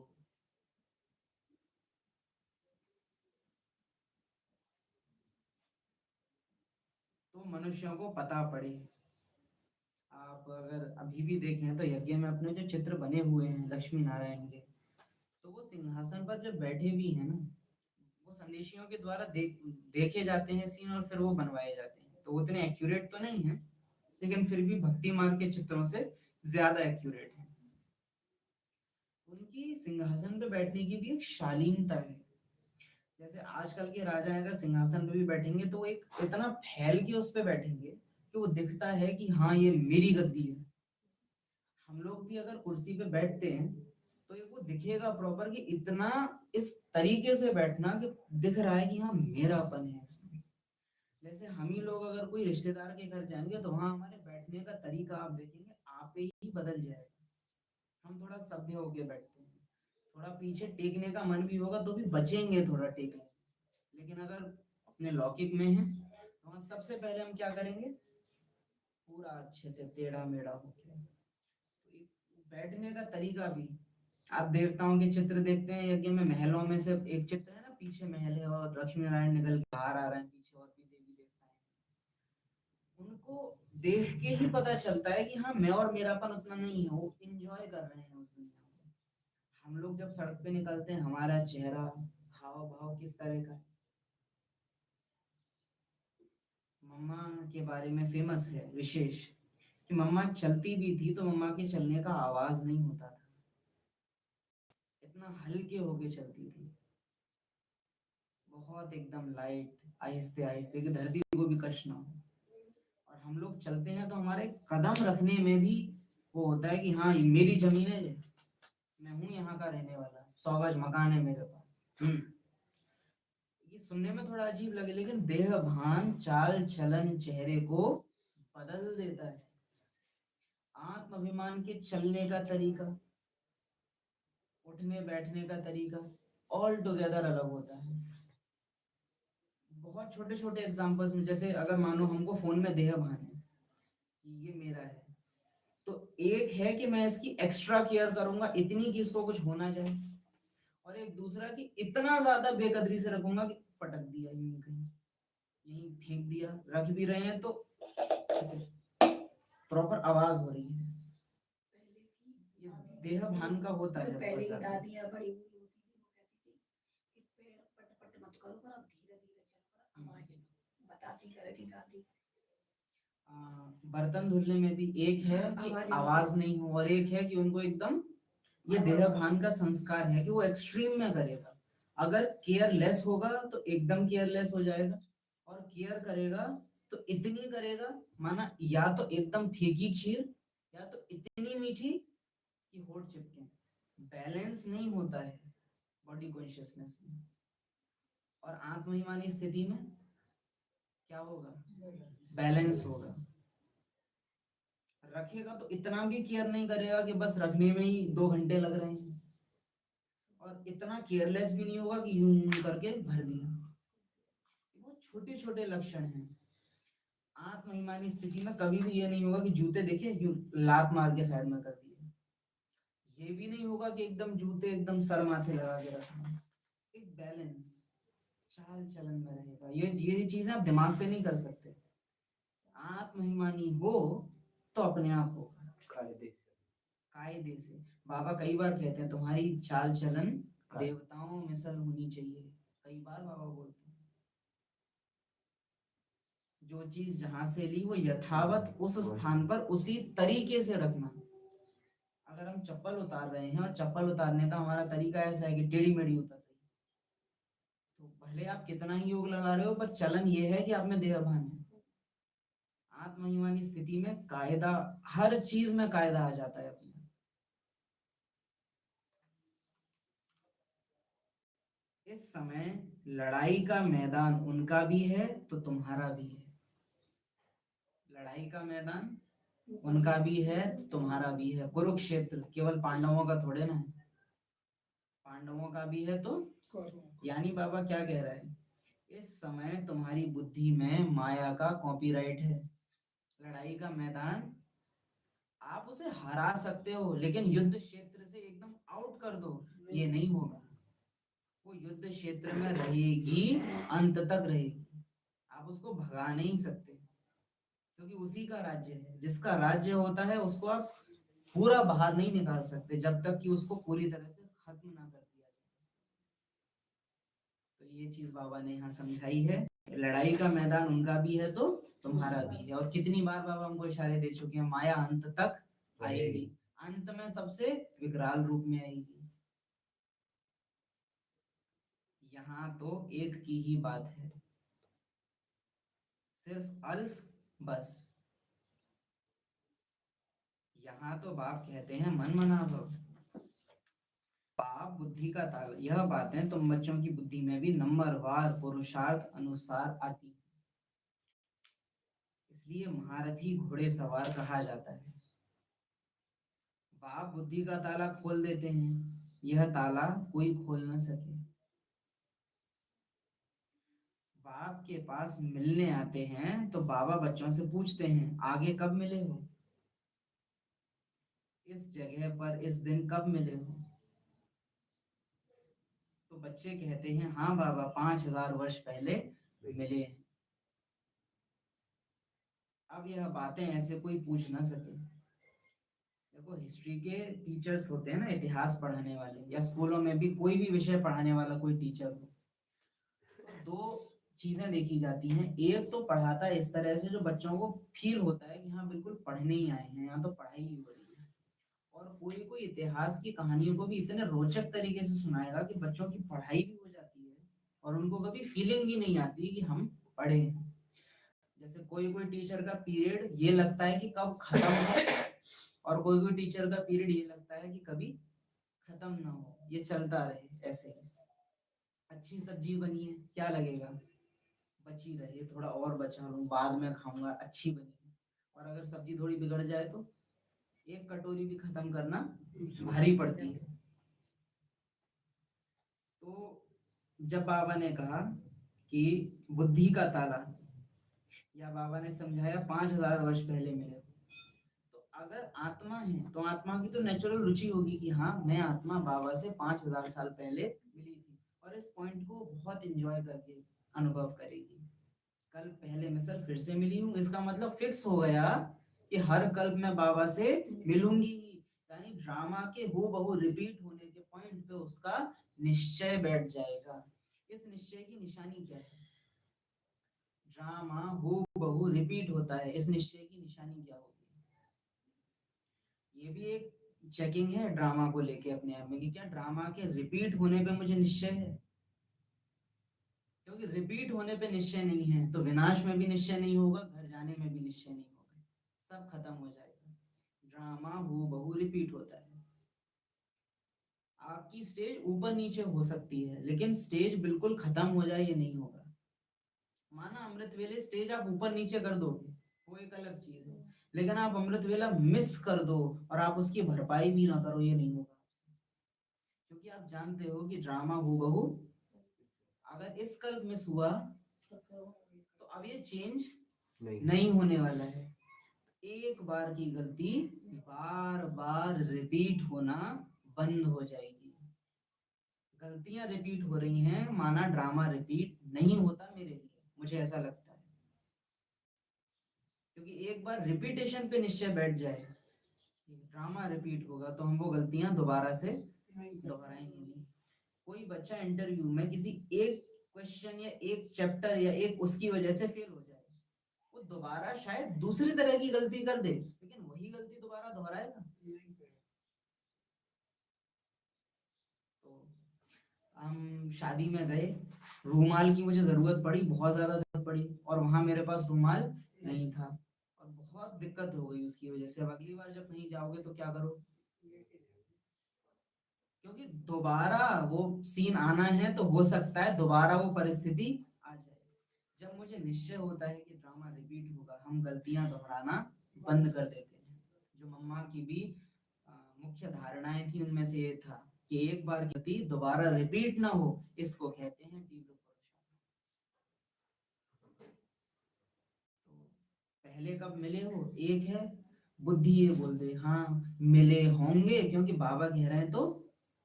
तो मनुष्यों को पता पड़े। आप अगर अभी भी देखें तो यज्ञ में अपने जो चित्र बने हुए हैं लक्ष्मी नारायण के, तो वो सिंहासन पर जब बैठे भी हैं ना, वो संदेशियों के द्वारा देखे जाते हैं सीन, और फिर वो बनवाए जाते हैं। तो वो उतने एक्यूरेट तो नहीं है, लेकिन फिर भी भक्ति मार्ग के चित्रों से ज्यादा एक्यूरेट है। उनकी सिंहासन पे बैठने की भी एक शालीनता है। जैसे आजकल के राजा अगर सिंहासन पे भी बैठेंगे तो वो एक इतना फैल के उस पे बैठेंगे कि वो दिखता है कि हाँ ये मेरी गद्दी है। हम लोग भी अगर कुर्सी पे बैठते हैं तो ये वो दिखेगा प्रॉपर कि इतना इस तरीके से बैठना कि दिख रहा है कि हाँ मेरापन है इसमें। जैसे हम ही लोग अगर कोई रिश्तेदार के घर जाएंगे तो वहां हमारे बैठने का तरीका आप देखेंगे आप ही बदल जाएगा। हम थोड़ा सभ्य होके बैठते हैं, थोड़ा पीछे टेकने का मन भी होगा तो भी बचेंगे थोड़ा टेकने से। लेकिन अगर अपने लौकिक में है तो वहां सबसे पहले हम क्या करेंगे, पूरा अच्छे से टेढ़ा मेढ़ा होके। तो एक बैठने का तरीका भी, आप देवताओं के चित्र देखते हैं यज्ञ में, महलों में से एक चित्र है ना, पीछे महल है और लक्ष्मी नारायण निकल के बाहर आ रहे हैं, पीछे और भी देवी देवता हैं। उनको देख के ही पता चलता है कि हाँ मैं और मेरापन उतना नहीं है, वो इंजॉय कर रहे हैं उस दुनिया को। हम लोग जब सड़क पे निकलते हैं हमारा चेहरा हाव भाव किस तरह का है? मम्मा के बारे में फेमस है विशेष कि मम्मा चलती भी थी तो मम्मा के चलने का आवाज नहीं होता था, इतना हल्के होके चलती थी, बहुत एकदम लाइट, आहिस्ते आहिस्ते कि धरती को भी कष्ट ना हो। और हम लोग चलते हैं तो हमारे कदम रखने में भी वो होता है कि हाँ ये मेरी जमीन है, मैं हूँ यहाँ का रहने वाला, 100 गज मकान है मेरे पास। ये सुनने में थोड़ा अजीब लगे, लेकिन देह भान चाल चलन चेहरे को बदल देता है। आत्म अभिमान के चलने का तरीका, उठने बैठने का तरीका ऑल टुगेदर अलग होता है। बहुत छोटे छोटे एग्जांपल्स में, जैसे अगर मानो हमको फोन में देह भान है कि ये मेरा है, तो एक है कि मैं इसकी एक्स्ट्रा केयर करूंगा इतनी कि इसको कुछ होना जाए, और एक दूसरा कि इतना ज्यादा बेकदरी से रखूंगा कि पटक दिया यहीं कहीं, यहीं फेंक दिया, रख भी रहे हैं तो प्रॉपर आवाज हो रही है। ये देह भान का होता है। पहले की दादियां बड़ी बूढ़ी होती थी, वो कहती थी कि पैर पट पट मत करो, करो धीरे धीरे चलो, आवाज बताती करे थी दादी। बर्तन धुलने में भी एक है कि आवाज नहीं हो, और एक है कि उनको एकदम, ये देह भान का संस्कार है कि वो एक्सट्रीम में करेगा। अगर केयरलेस होगा तो एकदम केयरलेस हो जाएगा, और केयर करेगा तो इतनी करेगा, माना या तो एकदम फीकी खीर या तो इतनी मीठी कि होठ चिपके। बैलेंस नहीं होता है बॉडी कॉन्शियसनेस में। और आत्महिमानी स्थिति में क्या होगा, बैलेंस होगा। रखेगा तो इतना भी केयर नहीं करेगा कि बस रखने में ही 2 घंटे लग रहे हैं, और इतना केयरलेस भी नहीं होगा कि यूं करके भर दिया। बहुत छोटे छोटे लक्षण हैं। आत्माभिमानी स्थिति में कभी भी ये नहीं होगा कि जूते देखे यूं लात मार के साइड में कर दिए। ये भी नहीं होगा कि एकदम जूते एकदम सर माथे लगा के रखना। एक बैलेंस चाल चलन में रहेगा। ये चीजें आप दिमाग से नहीं कर सकते। आत्माभिमानी हो तो अपने आप होगा कायदे से। कायदे से। बाबा कई बार कहते हैं तुम्हारी चाल चलन देवताओं मिसल होनी चाहिए। कई बार बाबा बोलते हैं जो चीज जहां से ली वो यथावत उस स्थान पर उसी तरीके से रखना। अगर हम चप्पल उतार रहे हैं और चप्पल उतारने का हमारा तरीका ऐसा है कि टेढ़ी मेढ़ी उतर रही है, तो भले आप कितना ही योग लगा रहे हो पर चलन ये है कि आप में देह भान है। आत्महिमानी स्थिति में कायदा, हर चीज में कायदा आ जाता है अपने। इस समय लड़ाई का मैदान उनका भी है तो तुम्हारा भी है। लड़ाई का मैदान उनका भी है तो तुम्हारा भी है। कुरुक्षेत्र केवल पांडवों का थोड़े ना है, पांडवों का भी है। तो यानी बाबा क्या कह रहा है, इस समय तुम्हारी बुद्धि में माया का कॉपीराइट है। लड़ाई का मैदान आप उसे हरा सकते हो, लेकिन युद्ध क्षेत्र से एकदम आउट कर दो ये नहीं होगा। वो युद्ध क्षेत्र में रहेगी, अंत तक रहेगी। आप उसको भगा नहीं सकते क्योंकि उसी का राज्य है। जिसका राज्य होता है उसको आप पूरा बाहर नहीं निकाल सकते जब तक कि उसको पूरी तरह से खत्म ना कर दिया जाए। तो ये चीज बाबा ने यहाँ समझाई है। लड़ाई का मैदान उनका भी है तो तुम्हारा भी है। और कितनी बार बाबा हमको इशारे दे चुके हैं, माया अंत तक आएगी, अंत में सबसे विकराल रूप में आएगी। यहाँ तो एक की ही बात है, सिर्फ अल्फ बस। यहाँ तो बाप कहते हैं मन मना भव, पाप बुद्धि का ताला। यह बातें तुम बच्चों की बुद्धि में भी नंबरवार पुरुषार्थ अनुसार आती, इसलिए महारथी घोड़े सवार कहा जाता है। बाप बुद्धि का ताला खोल देते हैं, यह ताला कोई खोल ना सके। बाप के पास मिलने आते हैं तो बाबा बच्चों से पूछते हैं आगे कब मिले हो, इस जगह पर इस दिन कब मिले हो। तो बच्चे कहते हैं हाँ बाबा 5000 वर्ष पहले मिले हैं। अब यह बातें ऐसे कोई पूछ ना सके। देखो हिस्ट्री के टीचर्स होते हैं ना, इतिहास पढ़ाने वाले, या स्कूलों में भी कोई भी विषय पढ़ाने वाला कोई टीचर हो, तो दो चीजें देखी जाती हैं। एक तो पढ़ाता है इस तरह से जो बच्चों को फील होता है कि हाँ बिल्कुल पढ़ने ही आए हैं, यहाँ तो पढ़ाई ही हो रही है। और कोई कोई इतिहास की कहानियों को भी इतने रोचक तरीके से सुनाएगा कि बच्चों की पढ़ाई भी हो जाती है और उनको कभी फीलिंग भी नहीं आती कि हम पढ़े हैं। जैसे कोई कोई टीचर का पीरियड ये लगता है कि कब खत्म हो, और कोई कोई टीचर का पीरियड ये लगता है कि कभी खत्म ना हो, ये चलता रहे ऐसे ही। अच्छी सब्जी बनी है, क्या लगेगा बची रहे, थोड़ा और बचा लूं बाद में खाऊंगा, अच्छी बनी है। और अगर सब्जी थोड़ी बिगड़ जाए तो एक कटोरी भी खत्म करना भारी पड़ती है। तो जब बाबा ने कहा कि बुद्धि का ताला, या बाबा ने समझाया 5000 वर्ष पहले मिले, तो अगर आत्मा है तो आत्मा की तो नेचुरल रुचि होगी कि हाँ मैं आत्मा बाबा से 5000 साल पहले मिली थी, और इस पॉइंट को बहुत एंजॉय करके अनुभव करेगी। कल पहले मिसल फिर से मिली हूँ, इसका मतलब फिक्स हो गया कि हर कल्प में बाबा से मिलूंगी। यानी ड्रामा के हूबहू रिपीट होने के पॉइंट पे उसका निश्चय बैठ जाएगा। इस निश्चय की निशानी क्या है, ड्रामा हूबहू रिपीट होता है, इस निश्चय की निशानी क्या होगी। ये भी एक चेकिंग है ड्रामा को लेके अपने आप में कि क्या ड्रामा के रिपीट होने पे मुझे निश्चय है। क्योंकि रिपीट होने पे निश्चय नहीं है तो विनाश में भी निश्चय नहीं होगा, घर जाने में भी निश्चय नहीं होगा, सब खत्म हो जाएगा। ड्रामा हूबहू रिपीट होता है। आपकी स्टेज ऊपर नीचे हो सकती है लेकिन स्टेज बिल्कुल खत्म हो जाए ये नहीं होगा। माना अमृत वेले स्टेज आप ऊपर नीचे कर दोगे वो एक अलग चीज है, लेकिन आप अमृत वेला मिस कर दो और आप उसकी भरपाई भी ना करो ये नहीं होगा आपसे। क्योंकि आप जानते हो कि ड्रामा हूबहू अगर इस कल्प में हुआ तो अब ये चेंज नहीं होने वाला है। एक बार की गलती बार बार रिपीट होना बंद हो जाएगी। गलतियां रिपीट हो रही हैं, माना ड्रामा रिपीट नहीं होता मेरे लिए, मुझे ऐसा लगता है। क्योंकि एक बार रिपीटेशन पे निश्चय बैठ जाए ड्रामा रिपीट होगा तो हम वो गलतियां दोबारा से दोहराएंगे नहीं। कोई बच्चा इंटरव्यू में किसी एक क्वेश्चन या एक चैप्टर या एक उसकी वजह से फेल हो जाए, वो दोबारा शायद दूसरी तरह की गलती कर दे, लेकिन वही गलती दोबारा दोहराएगा। तो हम शादी में गए, रूमाल की मुझे जरूरत पड़ी, बहुत ज्यादा जरूरत पड़ी, और वहां मेरे पास रूमाल नहीं था और बहुत दिक्कत हो गई उसकी वजह से। अब अगली बार जब कहीं जाओगे तो क्या करो, क्योंकि दोबारा वो सीन आना है तो हो सकता है दोबारा वो परिस्थिति आ जाए। जब मुझे निश्चय होता है कि ड्रामा रिपीट होगा, हम गलतियां दोहराना बंद कर देते हैं। जो मम्मा की भी मुख्य धारणाएं थी उनमें से ये था कि एक बार गलती दोबारा रिपीट ना हो, इसको कहते हैं तीव्र पुरुषार्थ। तो पहले कब मिले हो, एक है बुद्धि ये बोल दे हाँ मिले होंगे क्योंकि बाबा कह रहे हैं तो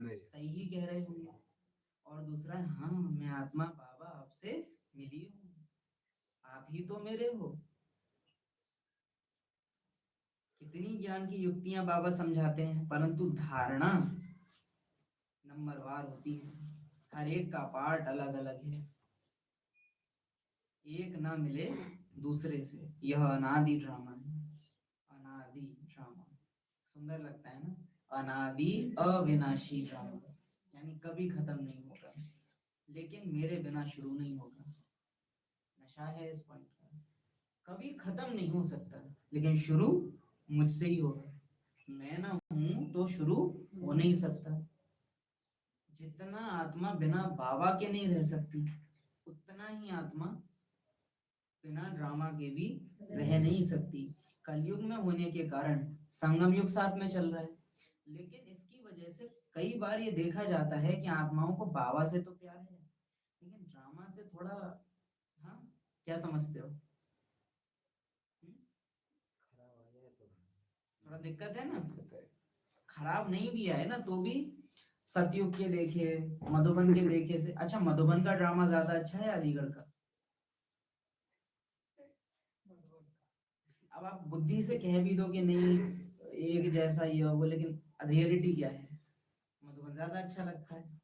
सही ही कह रहे होंगे, और दूसरा है हाँ मैं आत्मा बाबा आपसे मिली हूँ, आप ही तो मेरे हो। कितनी ज्ञान की युक्तियां बाबा समझाते हैं, परंतु धारणा नंबरवार होती है। हर एक का पार्ट अलग अलग है, एक ना मिले दूसरे से, यह अनादि ड्रामा है। अनादि ड्रामा सुंदर लगता है ना, अनादि अविनाशी ड्रामा, यानी कभी खत्म नहीं होगा, लेकिन मेरे बिना शुरू नहीं होगा। नशा है इस पॉइंट का, कभी खत्म नहीं हो सकता, लेकिन शुरू मुझसे ही होगा। मैं ना हूं तो शुरू हो नहीं सकता। जितना आत्मा बिना बाबा के नहीं रह सकती, उतना ही आत्मा बिना ड्रामा के भी रह नहीं सकती। कलयुग में होने के कारण संगम युग साथ में चल रहा है, लेकिन इसकी वजह से कई बार ये देखा जाता है कि आत्माओं को बाबा से तो प्यार है, लेकिन ड्रामा से थोड़ा, हाँ क्या समझते हो, थोड़ा दिक्कत है ना। खराब नहीं भी आए ना तो भी सतयुग के देखे, मधुबन के देखे से अच्छा, मधुबन का ड्रामा ज्यादा अच्छा है अलीगढ़ का। अब आप बुद्धि से कह भी दो कि नहीं एक जैसा ही हो वो, लेकिन रियलिटी क्या है, मधुबन ज्यादा अच्छा लगता है,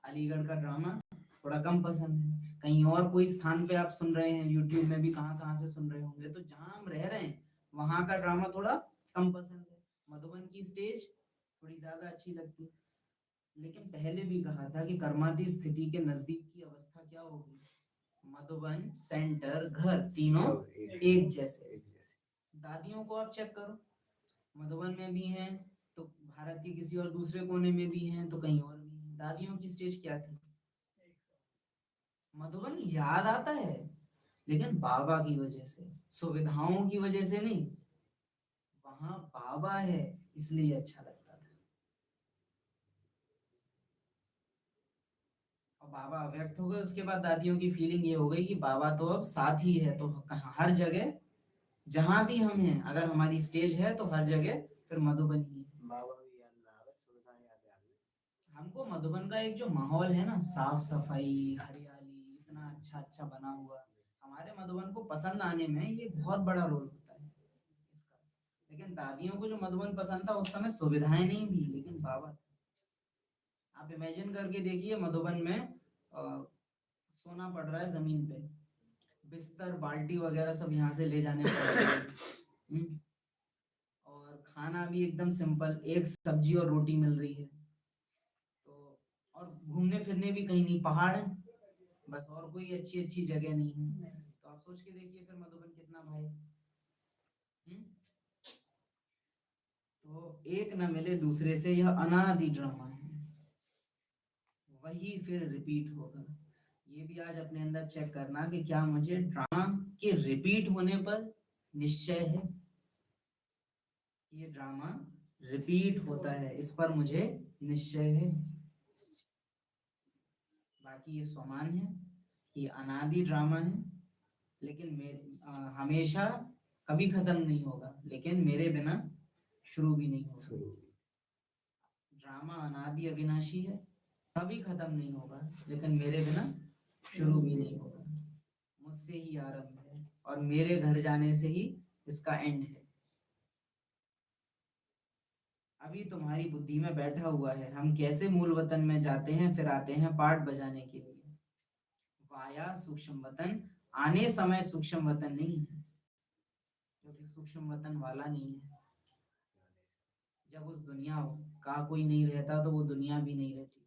अलीगढ़ का ड्रामा थोड़ा कम पसंद है। कहीं और कोई स्थान पे आप सुन रहे हैं, यूट्यूब में भी कहाँ कहाँ से सुन रहे होंगे, तो जहाँ हम रह रहे हैं वहां का ड्रामा थोड़ा कम पसंद है, मधुबन की स्टेज थोड़ी ज्यादा अच्छी लगती है। लेकिन पहले भी कहा था कि कर्माती स्थिति के नजदीक की अवस्था क्या होगी, मधुबन सेंटर घर तीनों एक जैसे। दादियों को आप चेक करो, मधुबन में भी हैं तो भारत के किसी और दूसरे कोने में भी हैं तो कहीं और भी हैं। दादियों की स्टेज क्या थी, मधुबन याद आता है लेकिन बाबा की वजह से, सुविधाओं की वजह से नहीं, वहां बाबा है इसलिए अच्छा लगता था। और बाबा अव्यक्त हो गए उसके बाद दादियों की फीलिंग ये हो गई कि बाबा तो अब साथ ही है, तो हर जगह जहां भी हम हैं, अगर हमारी स्टेज है तो हर जगह फिर मधुबन ही है। हमको मधुबन का एक जो माहौल है ना, साफ सफाई हरियाली इतना अच्छा अच्छा बना हुआ, हमारे मधुबन को पसंद आने में ये बहुत बड़ा रोल होता है इसका। लेकिन दादियों को जो मधुबन पसंद था उस समय सुविधाएं नहीं थी, लेकिन बाबा था। आप इमेजिन करके देखिए, मधुबन में सोना पड़ रहा है जमीन पे, बिस्तर बाल्टी वगैरह सब यहाँ से ले जाने पड़ रहे हैं, और खाना भी एकदम सिंपल, एक सब्जी और रोटी मिल रही है। तो और घूमने फिरने भी कहीं नहीं, पहाड़ है बस, और कोई अच्छी अच्छी जगह नहीं है। तो आप सोच के देखिए फिर मधुबन कितना भाई। तो एक न मिले दूसरे से, यह अनादि ड्रामा है, वही फिर रिपीट होगा। ये भी आज अपने अंदर चेक करना कि क्या मुझे ड्रामा के रिपीट होने पर निश्चय है, ये ड्रामा रिपीट होता है इस पर मुझे निश्चय है। बाकी ये स्वमान है, ये अनादि ड्रामा है, लेकिन हमेशा कभी खत्म नहीं होगा, लेकिन मेरे बिना शुरू भी नहीं होगा। ड्रामा अनादि अविनाशी है, कभी खत्म नहीं होगा, लेकिन मेरे बिना शुरू भी नहीं होगा। मुझसे ही आरंभ है और मेरे घर जाने से ही इसका एंड है। अभी तुम्हारी बुद्धि में बैठा हुआ है, हम कैसे मूल वतन में जाते हैं फिर आते हैं पाठ बजाने के लिए। वाया सूक्ष्म वतन, आने समय सूक्ष्म वतन नहीं है, क्योंकि सूक्ष्म वतन वाला नहीं है। जब उस दुनिया का कोई नहीं रहता तो वो दुनिया भी नहीं रहती।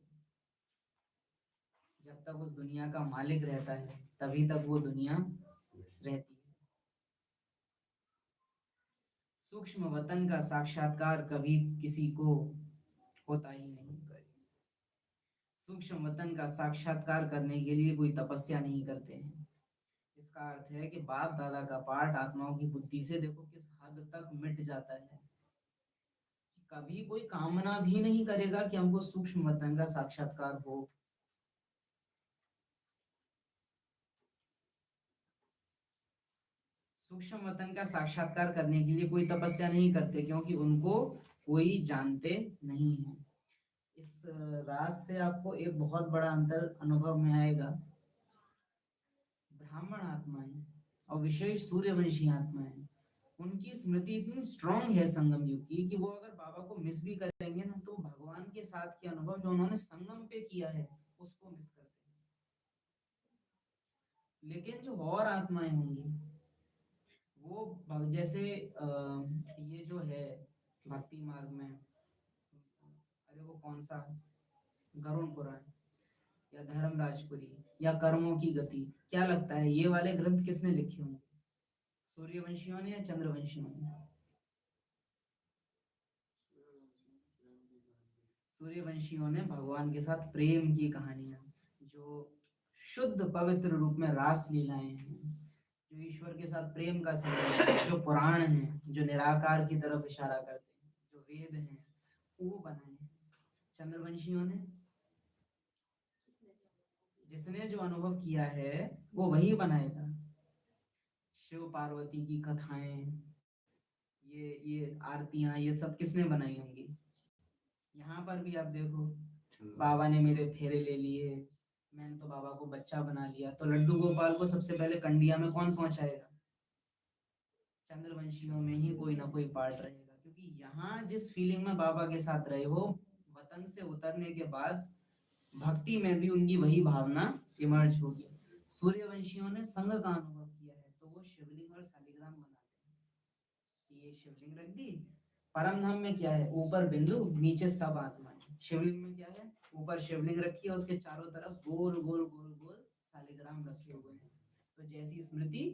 जब तक उस दुनिया का मालिक रहता है तभी तक वो दुनिया रहती है। सूक्ष्म वतन का साक्षात्कार कभी किसी को होता ही नहीं। सूक्ष्म वतन का साक्षात्कार करने के लिए कोई तपस्या नहीं करते हैं। इसका अर्थ है कि बाप दादा का पाठ आत्माओं की बुद्धि से देखो किस हद तक मिट जाता है। कभी कोई कामना भी नहीं करेगा कि हमको सूक्ष्म वतन का साक्षात्कार हो। सूक्ष्म वतन का साक्षात्कार करने के लिए कोई तपस्या नहीं करते, क्योंकि उनको कोई जानते नहीं है। इस राज से आपको एक बहुत बड़ा अंतर अनुभव में आएगा। ब्राह्मण आत्माएं और विशेष सूर्यवंशी आत्माएं, उनकी स्मृति इतनी स्ट्रांग है संगम युग की कि वो अगर बाबा को मिस भी करेंगे ना तो भगवान के साथ के अनुभव जो उन्होंने संगम पे किया है उसको मिस करते हैं। लेकिन जो और आत्माएं होंगी वो जैसे ये जो है भक्ति मार्ग में, अरे वो कौन सा गरुड़ पुराण या धर्मराजपुरी या कर्मों की गति, क्या लगता है ये वाले ग्रंथ किसने लिखे होंगे? सूर्यवंशियों ने या चंद्रवंशियों ने? सूर्यवंशियों ने भगवान के साथ प्रेम की कहानियां, जो शुद्ध पवित्र रूप में रास लीलाएं हैं, जो ईश्वर के साथ प्रेम का संबंध है, जो पुराण हैं, जो निराकार की तरफ इशारा करते हैं, जो वेद हैं, वो बनाए हैं। चंद्रवंशियों ने, जिसने जो अनुभव किया है वो वही बनाएगा। शिव पार्वती की कथाएं, ये आरतियां, ये सब किसने बनाई होंगी? यहाँ पर भी आप देखो, बाबा ने मेरे फेरे ले लिए, मैंने तो बाबा को बच्चा बना लिया, तो लड्डू गोपाल को सबसे पहले कंडिया में कौन पहुंचाएगा? चंद्रवंशियों में ही कोई ना कोई पार्ट रहेगा, क्योंकि यहाँ जिस फीलिंग में बाबा के साथ रहे हो, वतन से उतरने के बाद भक्ति में भी उनकी वही भावना इमर्ज होगी। सूर्यवंशियों ने संघ का अनुभव किया है तो वो शिवलिंग और शालिग्राम बनाते हैं कि ये शिवलिंग रख दी। परम धाम में क्या है? ऊपर बिंदु, नीचे सब आत्माएं। शिवलिंग में क्या है? ऊपर शिवलिंग रखी है, उसके चारों तरफ गोल गोल गोल गोल शालिग्राम रखे हुए हैं। तो जैसी स्मृति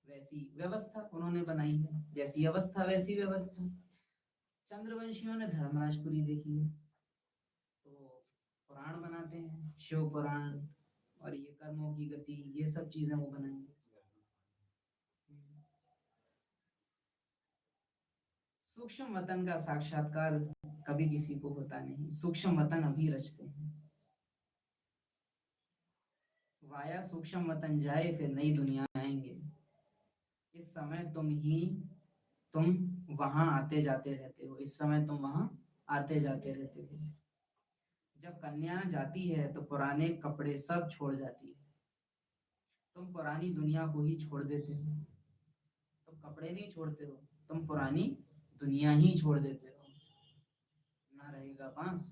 वैसी व्यवस्था उन्होंने बनाई है, जैसी अवस्था वैसी व्यवस्था। चंद्रवंशियों ने धर्मराजपुरी देखी है तो पुराण बनाते हैं, शिव पुराण और ये कर्मों की गति, ये सब चीजें वो बनाएंगे। सूक्ष्म वतन का साक्षात्कार कभी किसी को होता नहीं, सूक्ष्म वतन अभी रचते हैं। वाया सूक्ष्म वतन जाए फिर नई दुनिया आएंगे। इस समय तुम वहां आते जाते रहते हो, इस समय तुम वहां आते जाते रहते हो। जब कन्या जाती है तो पुराने कपड़े सब छोड़ जाती है। तुम पुरानी दुनिया को ही छोड़ देते हो, तुम कपड़े नहीं छोड़ते हो, तुम पुरानी दुनिया ही छोड़ देते हो। ना रहेगा बांस।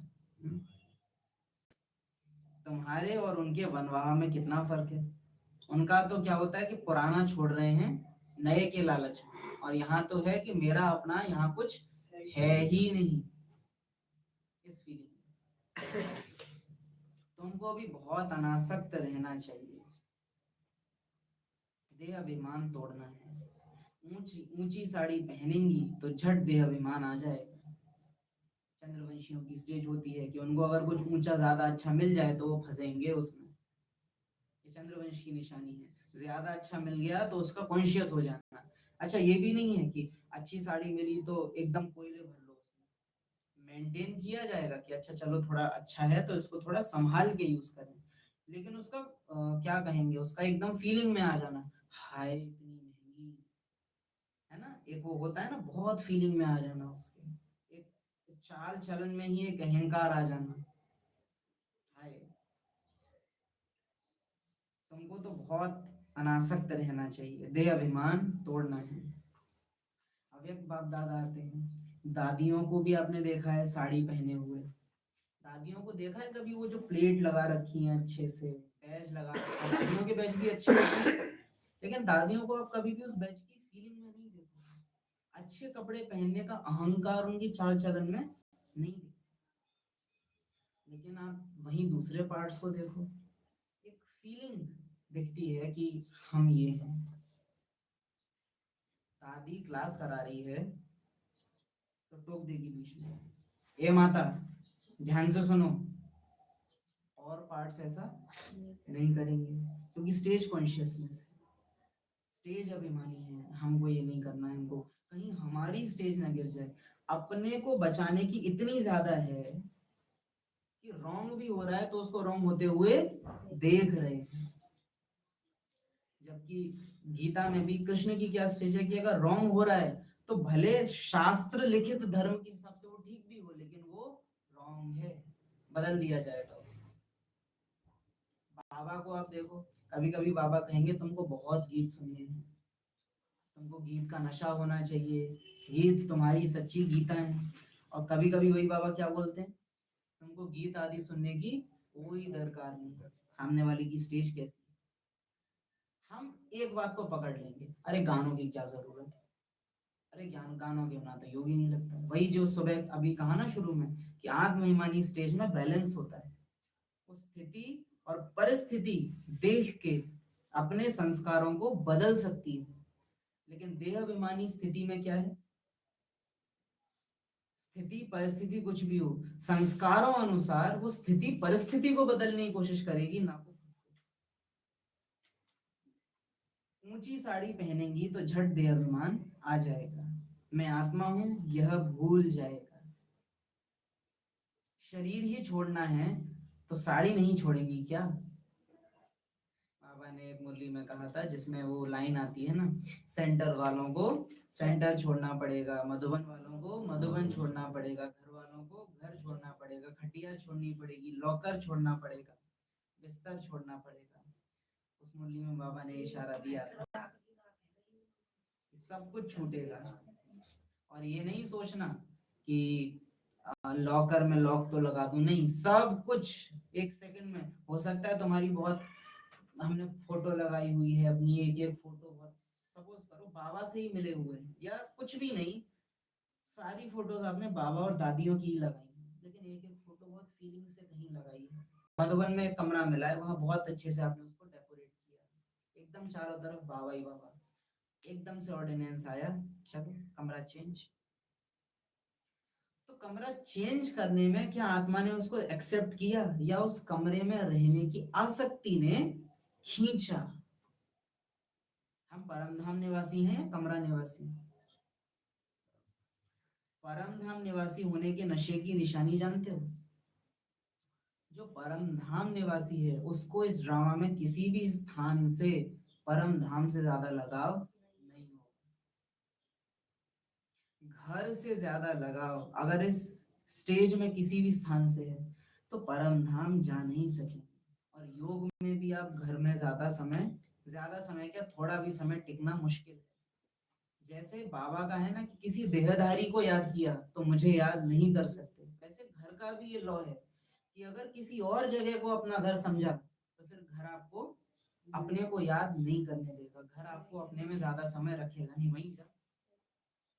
तुम्हारे और उनके वनवाह में कितना फर्क है। उनका तो क्या होता है कि पुराना छोड़ रहे हैं नए के लालच में, और यहाँ तो है कि मेरा अपना यहाँ कुछ है ही नहीं। इस फीलिंग तुमको भी बहुत अनासक्त रहना चाहिए। देह अभिमान तोड़ना है। ऊंची साड़ी पहनेंगी तो झट देह अभिमान आ जाएगा। चंद्रवंशियों की स्टेज होती है कि उनको अगर कुछ ऊंचा ज्यादा अच्छा मिल जाए तो वो फंसेंगे उसमें। ये चंद्रवंश की निशानी है। ज्यादा अच्छा मिल गया तो उसका कॉन्शियस हो जाना। अच्छा, ये भी नहीं है कि अच्छी साड़ी मिली तो एकदम कोयले भर लो उसमें। मेंटेन किया जाएगा कि अच्छा चलो थोड़ा अच्छा है तो इसको थोड़ा संभाल के यूज करें। लेकिन उसका क्या कहेंगे, उसका एकदम फीलिंग में आ जाना, हाय इतनी महंगी, है ना, एक वो होता है ना, बहुत फीलिंग में आ जाना उसके, एक चाल चलन में ही एक अहंकार आ जाना, हाय। तुमको तो बहुत अनासक्त रहना चाहिए, दे अभिमान तोड़ना है। अव्यक्त बाप दादा आते हैं, दादियों को भी आपने देखा है साड़ी पहने हुए, दादियों को देखा है कभी वो जो प्लेट लगा रखी है अच्छे से, बैज लगा रखा है, दादियों के बैज भी अच्छे होते हैं, लेकिन दादियों को आप कभी भी उस बैज की फीलिंग में नहीं देखोगे, अच्छे कपड़े पहनने का अहंकार उनकी चाल चलन में नहीं दिखता। लेकिन आप वहीं दूसरे पार्ट्स को देखो, एक फीलिंग दिखती है कि हम ये हैं। दादी क्लास करा रही है तो टोक देगी बीच में, ए माता ध्यान से सुनो, और पार्ट्स ऐसा नहीं करेंगे, क्योंकि स्टेज कॉन्शियसनेस है, स्टेज अभिमानी है, हमको ये नहीं करना है, हमको कहीं हमारी स्टेज ना गिर जाए। अपने को बचाने की इतनी ज्यादा है कि रॉन्ग भी हो रहा है तो उसको रॉन्ग होते हुए देख रहे हैं। जबकि गीता में भी कृष्ण की क्या स्टेज है कि अगर रॉन्ग हो रहा है तो भले शास्त्र लिखित धर्म के हिसाब से वो ठीक भी हो, लेकिन वो रॉन्ग है, बदल दिया जाएगा उसको। बाबा को आप देखो, कभी कभी बाबा कहेंगे तुमको बहुत गीत सुनने हैं, तुमको गीत का नशा होना चाहिए, गीत तुम्हारी सच्ची गीता है। और कभी कभी वही बाबा क्या बोलते हैं, तुमको गीत आदि सुनने की कोई दरकार नहीं, सामने वाले की स्टेज कैसी। हम एक बात को पकड़ लेंगे, अरे गानों की क्या जरूरत है, अरे ज्ञान गानों के बिना तो योग ही नहीं लगता। वही जो सुबह अभी कहा ना शुरू में कि आत्महिमानी स्टेज में बैलेंस होता है, उस स्थिति और परिस्थिति देख के अपने संस्कारों को बदल सकती है। लेकिन देह अभिमानी स्थिति में क्या है, स्थिति परिस्थिति कुछ भी हो, संस्कारों अनुसार वो स्थिति परिस्थिति को बदलने की कोशिश करेगी, ना को। ऊंची साड़ी पहनेंगी तो झट देह अभिमान आ जाएगा, मैं आत्मा हूं यह भूल जाएगा। शरीर ही छोड़ना है तो साड़ी नहीं छोड़ेंगी क्या। बाबा ने एक मुरली में कहा था जिसमें वो लाइन आती है ना, सेंटर वालों को सेंटर छोड़ना पड़ेगा, मधुबन वालों को मधुबन छोड़ना पड़ेगा, घर वालों को घर छोड़ना पड़ेगा, खटिया छोड़नी पड़ेगी, लॉकर छोड़ना पड़ेगा, बिस्तर छोड़ना पड़ेगा। उस मुरली में बाबा ने इशारा दिया था कि सब कुछ छूटेगा। और ये नहीं सोचना कि लॉकर में लॉक तो लगा दूं, नहीं, सब कुछ एक सेकंड में हो सकता है। तुम्हारी बहुत हमने फोटो लगाई हुई है अपनी, एक एक फोटो बहुत, सपोज करो बाबा से ही मिले हुए हैं या कुछ भी नहीं, सारी फोटोज आपने बाबा और दादियों की ही लगाई है, लेकिन एक एक फोटो बहुत फीलिंग से कहीं लगाई है। मधुबन में एक कमरा मिला है, वहां बहुत अच्छे से आपने उसको डेकोरेट किया, एकदम चारों तरफ बाबा ही बाबा। एकदम से ऑर्डिनेंस आया, चलो कमरा चेंज। तो कमरा चेंज करने में क्या आत्मा ने उसको एक्सेप्ट किया, या उस कमरे में रहने की आसक्ति ने खींचा। हम परम धाम निवासी हैं, कमरा निवासी। परम धाम निवासी होने के नशे की निशानी जानते हो, जो परम धाम निवासी है उसको इस ड्रामा में किसी भी स्थान से परम धाम से ज्यादा लगाव नहीं होगा, घर से ज्यादा लगाव अगर इस स्टेज में किसी भी स्थान से है तो परम धाम जा नहीं सके। और योग में भी आप घर में ज्यादा समय क्या, थोड़ा भी समय टिकना मुश्किल है। जैसे बाबा का है ना कि किसी देहधारी को याद किया तो मुझे याद नहीं कर सकते, वैसे घर का भी ये लॉ है कि अगर किसी और जगह को अपना घर समझा तो फिर घर आपको अपने को याद नहीं करने देगा, घर आपको अपने में ज्यादा समय रखेगा नहीं, वहीं जा।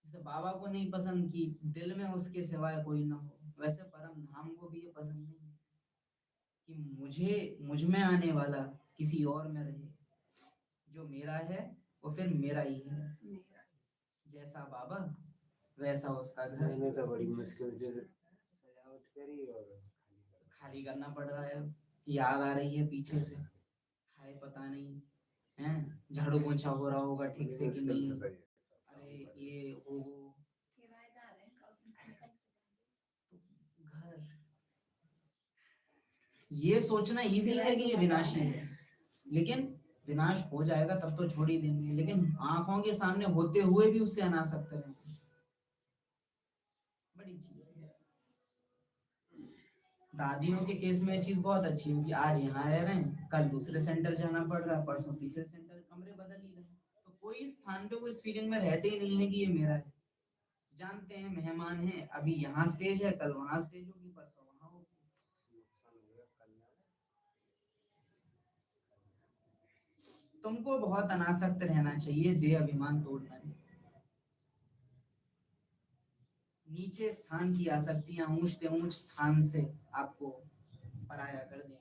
जैसे बाबा को नहीं पसंद कि दिल में उसके सिवाय कोई ना हो, वैसे परम धाम को भी ये पसंद नहीं है कि मुझ में आने वाला किसी और में रहे। जो मेरा है वो फिर मेरा ही है, जैसा बाबा वैसा उसका घर। मैंने तो बड़ी मुश्किल से सजावट करी और खाली करना पड़ रहा है, याद आ रही है पीछे से, हाय पता नहीं है झाड़ू पोंछा हो रहा होगा ठीक से कि नहीं, अरे ये वो किराएदार है, कल निकल घर। ये सोचना इजी है कि ये विनाशी है, लेकिन विनाश हो जाएगा तब तो छोड़ ही देंगे, लेकिन आंखों के सामने होते हुए भी उससे अनासक्त रहते हैं। बड़ी चीज है। दादियों के केस में ये चीज बहुत अच्छी है कि आज यहाँ रह रहे हैं, कल दूसरे सेंटर जाना पड़ रहा है, परसों तीसरे सेंटर, कमरे बदल ही रहे हैं, तो कोई स्थान पे वो इस फीलिंग में रहते ही नहीं है कि ये मेरा है। जानते हैं मेहमान हैं, अभी यहाँ स्टेज है, कल वहां स्टेज होगी, परसों वहां होगी। नुकसान हो गया कल्याण। तुमको बहुत अनासक्त रहना चाहिए, देह अभिमान तोड़ना है। नीचे स्थान की आसक्तियां ऊंच से ऊंच स्थान से आपको पराया कर देंगी।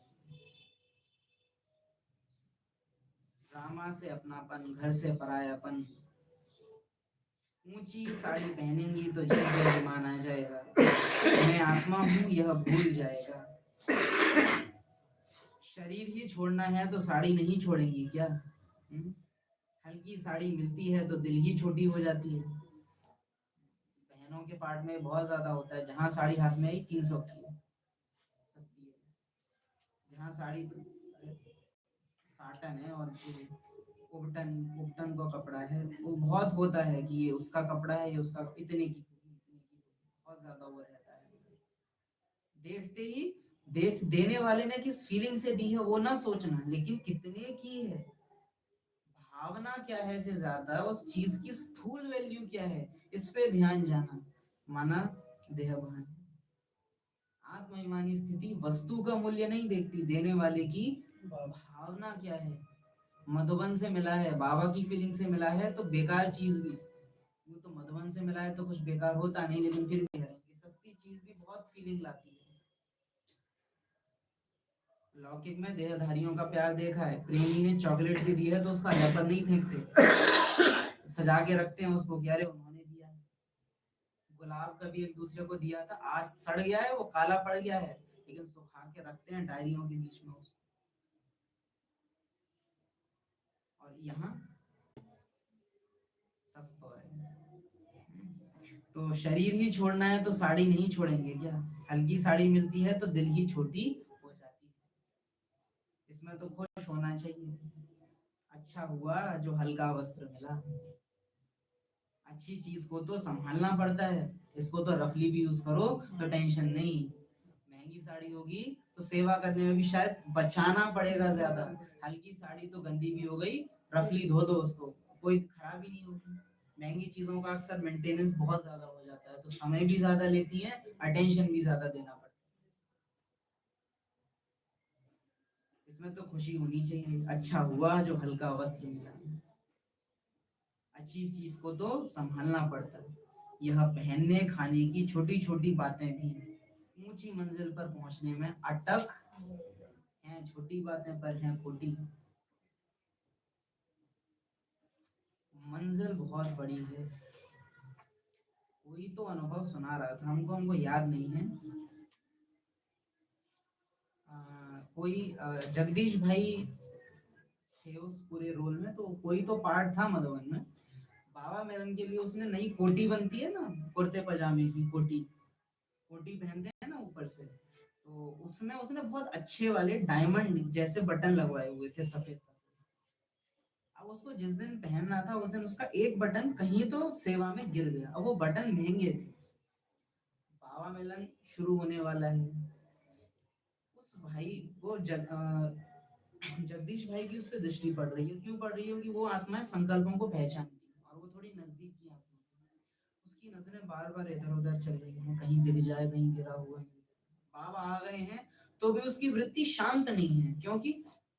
ड्रामा से अपनापन, घर से परायापन। ऊंची साड़ी पहनेंगी तो जल्द अभिमान आ जाएगा, मैं आत्मा हूं यह भूल जाएगा। शरीर ही छोड़ना है तो साड़ी नहीं छोड़ेंगी क्या? हल्की साड़ी मिलती है तो दिल ही छोटी हो जाती है। बहनों के पार्ट में बहुत ज्यादा होता है, जहां साड़ी हाथ में आई 300 की है, सस्ती है। जहां साड़ी तो साटन है और उबटन उबटन का कपड़ा है, वो बहुत होता है कि ये उसका कपड़ा है, ये उसका, इतने की बहुत ज्यादा वो रहता है। देखते ही देने वाले ने किस फीलिंग से दी है वो ना सोचना, लेकिन कितने की है, भावना क्या है से ज्यादा उस चीज की स्थूल वैल्यू क्या है, इस पे ध्यान जाना। माना देहभान। आत्मअभिमानी स्थिति वस्तु का मूल्य नहीं देखती, देने वाले की भावना क्या है। मधुबन से मिला है, बाबा की फीलिंग से मिला है तो बेकार चीज भी, वो तो मधुबन से मिला है तो कुछ बेकार होता नहीं, लेकिन फिर भी है सस्ती चीज भी बहुत फीलिंग लाती है। लौकिक में देहधारियों का प्यार देखा है, प्रेमी ने चॉकलेट भी दी है तो उसका रैपर नहीं फेंकते, सजा के रखते हैं उसको कि अरे उन्होंने दिया है। गुलाब कभी एक दूसरे को दिया था, आज सड़ गया है, वो काला पड़ गया है, लेकिन सुखा के रखते हैं डायरियों के बीच में उसको। और यहाँ सस्ता है। तो शरीर ही छोड़ना है तो साड़ी नहीं छोड़ेंगे क्या? हल्की साड़ी मिलती है तो दिल ही छोटी हो जाती है। इसमें तो खुश होना चाहिए, अच्छा हुआ जो हल्का वस्त्र मिला। अच्छी चीज को तो संभालना पड़ता है, इसको तो रफली भी यूज करो तो टेंशन नहीं। महंगी साड़ी होगी तो सेवा करने में भी शायद बचाना पड़ेगा ज्यादा, हल्की साड़ी तो गंदी भी हो गई, रफली धो दो उसको, कोई खराबी नहीं होगी। महंगी चीजों का अक्सर मेंटेनेंस बहुत ज्यादा हो जाता है, तो समय भी ज्यादा लेती है, अटेंशन भी ज्यादा देना पड़ता है। इसमें तो खुशी होनी चाहिए, अच्छा हुआ जो हल्का वस्त्र मिला। अच्छी चीज को तो संभालना पड़ता है, यह पहनने खाने की छोटी छोटी बातें भी ऊंची मंजिल पर पहुंचने में अटक हैं, छोटी बातें पर हैं खोटी। मंजिल बहुत बड़ी है। कोई तो अनुभव सुना रहा था हमको याद नहीं है। कोई जगदीश भाई थे उस पूरे रोल में, तो कोई तो पार्ट था मधुबन में, बाबा मेरन के लिए उसने नई कोटी बनती है ना, कुर्ते पजामे की कोटी, कोटी पहनते हैं ना ऊपर से, तो उसमें उसने बहुत अच्छे वाले डायमंड जैसे बटन लगवाए हुए थे, सफेद सफेद। अब उसको जिस दिन पहनना था उस दिन उसका एक बटन कहीं तो सेवा में गिर गया, अब वो बटन महंगे थे। बाबा मेलन शुरू होने वाला है, उस भाई वो जगदीश भाई की उस पर दृष्टि पड़ रही है, क्यों पड़ रही है कि वो आत्मा संकल्पों को पहचानती है और वो थोड़ी नजदीक की आत्मा है। उसकी नजरें बार बार इधर उधर चल रही हैं, कहीं गिर जाए, कहीं गिरा हुआ है। बाबा आ गए हैं तो भी उसकी वृत्ति शांत नहीं है, क्योंकि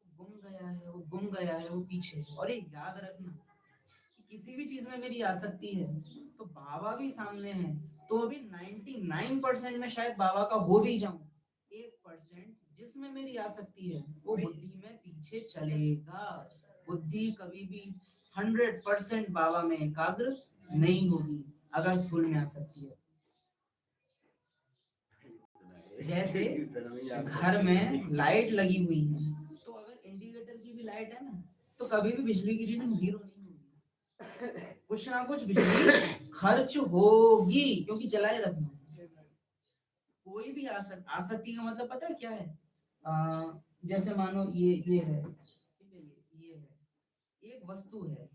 गुम गया है, वो गुम गया है, वो पीछे है। और एक याद रखना कि किसी भी चीज में मेरी आसक्ति है तो बाबा भी सामने है, तो अभी 99% में शायद बाबा का हो भी जाऊं, 1% जिसमें मेरी आसक्ति है वो बुद्धि में पीछे चलेगा। बुद्धि कभी भी 100% बाबा में एकाग्र नहीं होगी अगर स्थूल में आसक्ति है। जैसे घर में लाइट लगी हुई है, तो अगर इंडिकेटर की भी लाइट है ना, तो कभी भी बिजली की रीडिंग 0 नहीं होगी, कुछ ना कुछ बिजली खर्च होगी, क्योंकि चलाए रखना। कोई भी आसक्ति का मतलब पता है क्या है? जैसे मानो ये है, ठीक है, ये है, एक वस्तु है,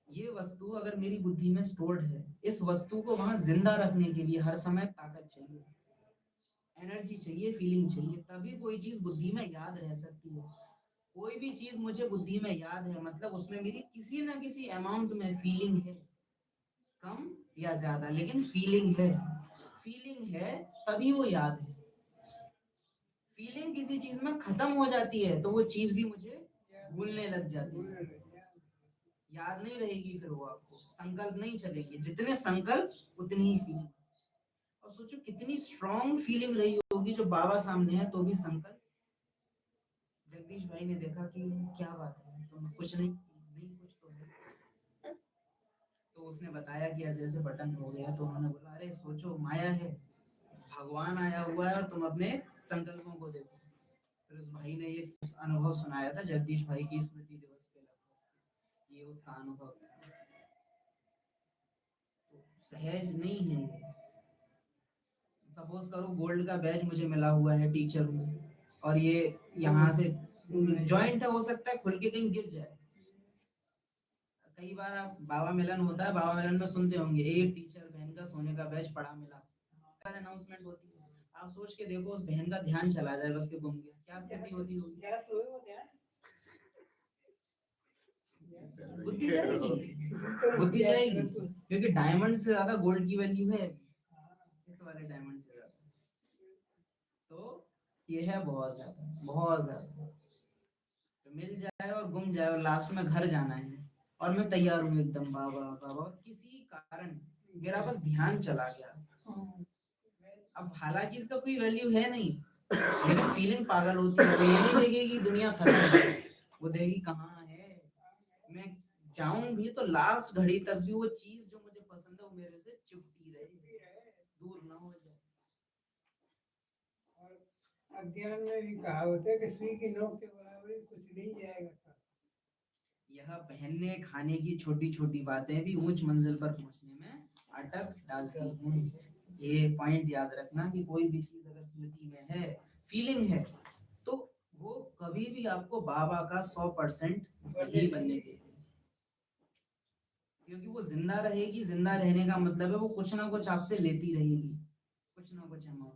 ये वस्तु अगर मेरी बुद्धि में स्टोर्ड है, इस वस्तु को वहां जिंदा रखने के लिए हर समय ताकत चाहिए, एनर्जी चाहिए, फीलिंग चाहिए, तभी कोई चीज बुद्धि में याद रह सकती है। कोई भी चीज मुझे बुद्धि में याद है मतलब उसमें मेरी किसी ना किसी अमाउंट में फीलिंग है, कम या ज्यादा, लेकिन फीलिंग है, फीलिंग है तभी वो याद है। फीलिंग किसी चीज में खत्म हो जाती है तो वो चीज भी मुझे भूलने लग जाती है, याद नहीं रहेगी, फिर वो आपको संकल्प नहीं चलेंगे, जितने संकल्प उतनी ही फीलिंग। और सोचो कितनी स्ट्रॉन्ग फीलिंग रही होगी जो बाबा सामने है तो भी संकल्प। जगदीश भाई ने देखा कि क्या बात है, तुम कुछ नहीं, नहीं कुछ तो है, तो उसने बताया कि ऐसे ऐसे बटन हो गया, तो उन्होंने बोला अरे सोचो माया है, भगवान आया हुआ है और तुम अपने संकल्पों को देखो। फिर उस भाई ने ये अनुभव सुनाया था जगदीश भाई की स्मृति दिवस पे, लगभग ये उसका अनुभव था। तो सहज नहीं है ये। सपोज करो गोल्ड का बैज मुझे मिला हुआ है, टीचर हूँ, और ये यहाँ से जॉइंट है, हो सकता है खुल के कहीं गिर जाए। कई बार आप बाबा मिलन होता है, बाबा मिलन में सुनते होंगे एक टीचर बहन का सोने का बैज पड़ा मिला, अनाउंसमेंट होती है। आप सोच के देखो उस बहन का ध्यान चला जाए, बस के गुम गया, क्या स्थिति होती होगी? बुद्धि जाएगी, बुद्धि जाएगी, क्योंकि डायमंड से ज्यादा गोल्ड की वैल्यू है इस वाले डायमंड से ज्यादा। तो ये है बहुत ज्यादा, बहुत ज्यादा। तो मिल जाए और गुम जाए और लास्ट में घर जाना है और मैं तैयार हूँ एकदम बाबा बाबा, किसी कारण मेरा बस ध्यान चला गया। अब हालांकि इसका कोई वैल्यू है नहीं, लेकिन फीलिंग पागल होती है। वो ये नहीं देखेगी दुनिया खत्म है, वो देखेगी कहाँ है, मैं जाऊं भी तो लास्ट घड़ी तक भी वो चीज जो मुझे पसंद है वो मेरे से चुपती रहे, दूर ना हो जाए। अज्ञान में भी कहावत है कि सुई की नोक के बराबर कुछ नहीं जाएगा। यह पहनने खाने की छोटी छोटी बातें भी ऊंच मंजिल पर पहुंचने में अटक डालती हैं। ये पॉइंट याद रखना कि कोई भी चीज अगर स्मृति में है, फीलिंग है, तो वो कभी भी आपको बाबा का 100% नहीं बनने देगी, क्योंकि वो जिंदा रहेगी। जिंदा रहने का मतलब है वो कुछ ना कुछ आपसे लेती रहेगी, कुछ ना कुछ अमाउंट।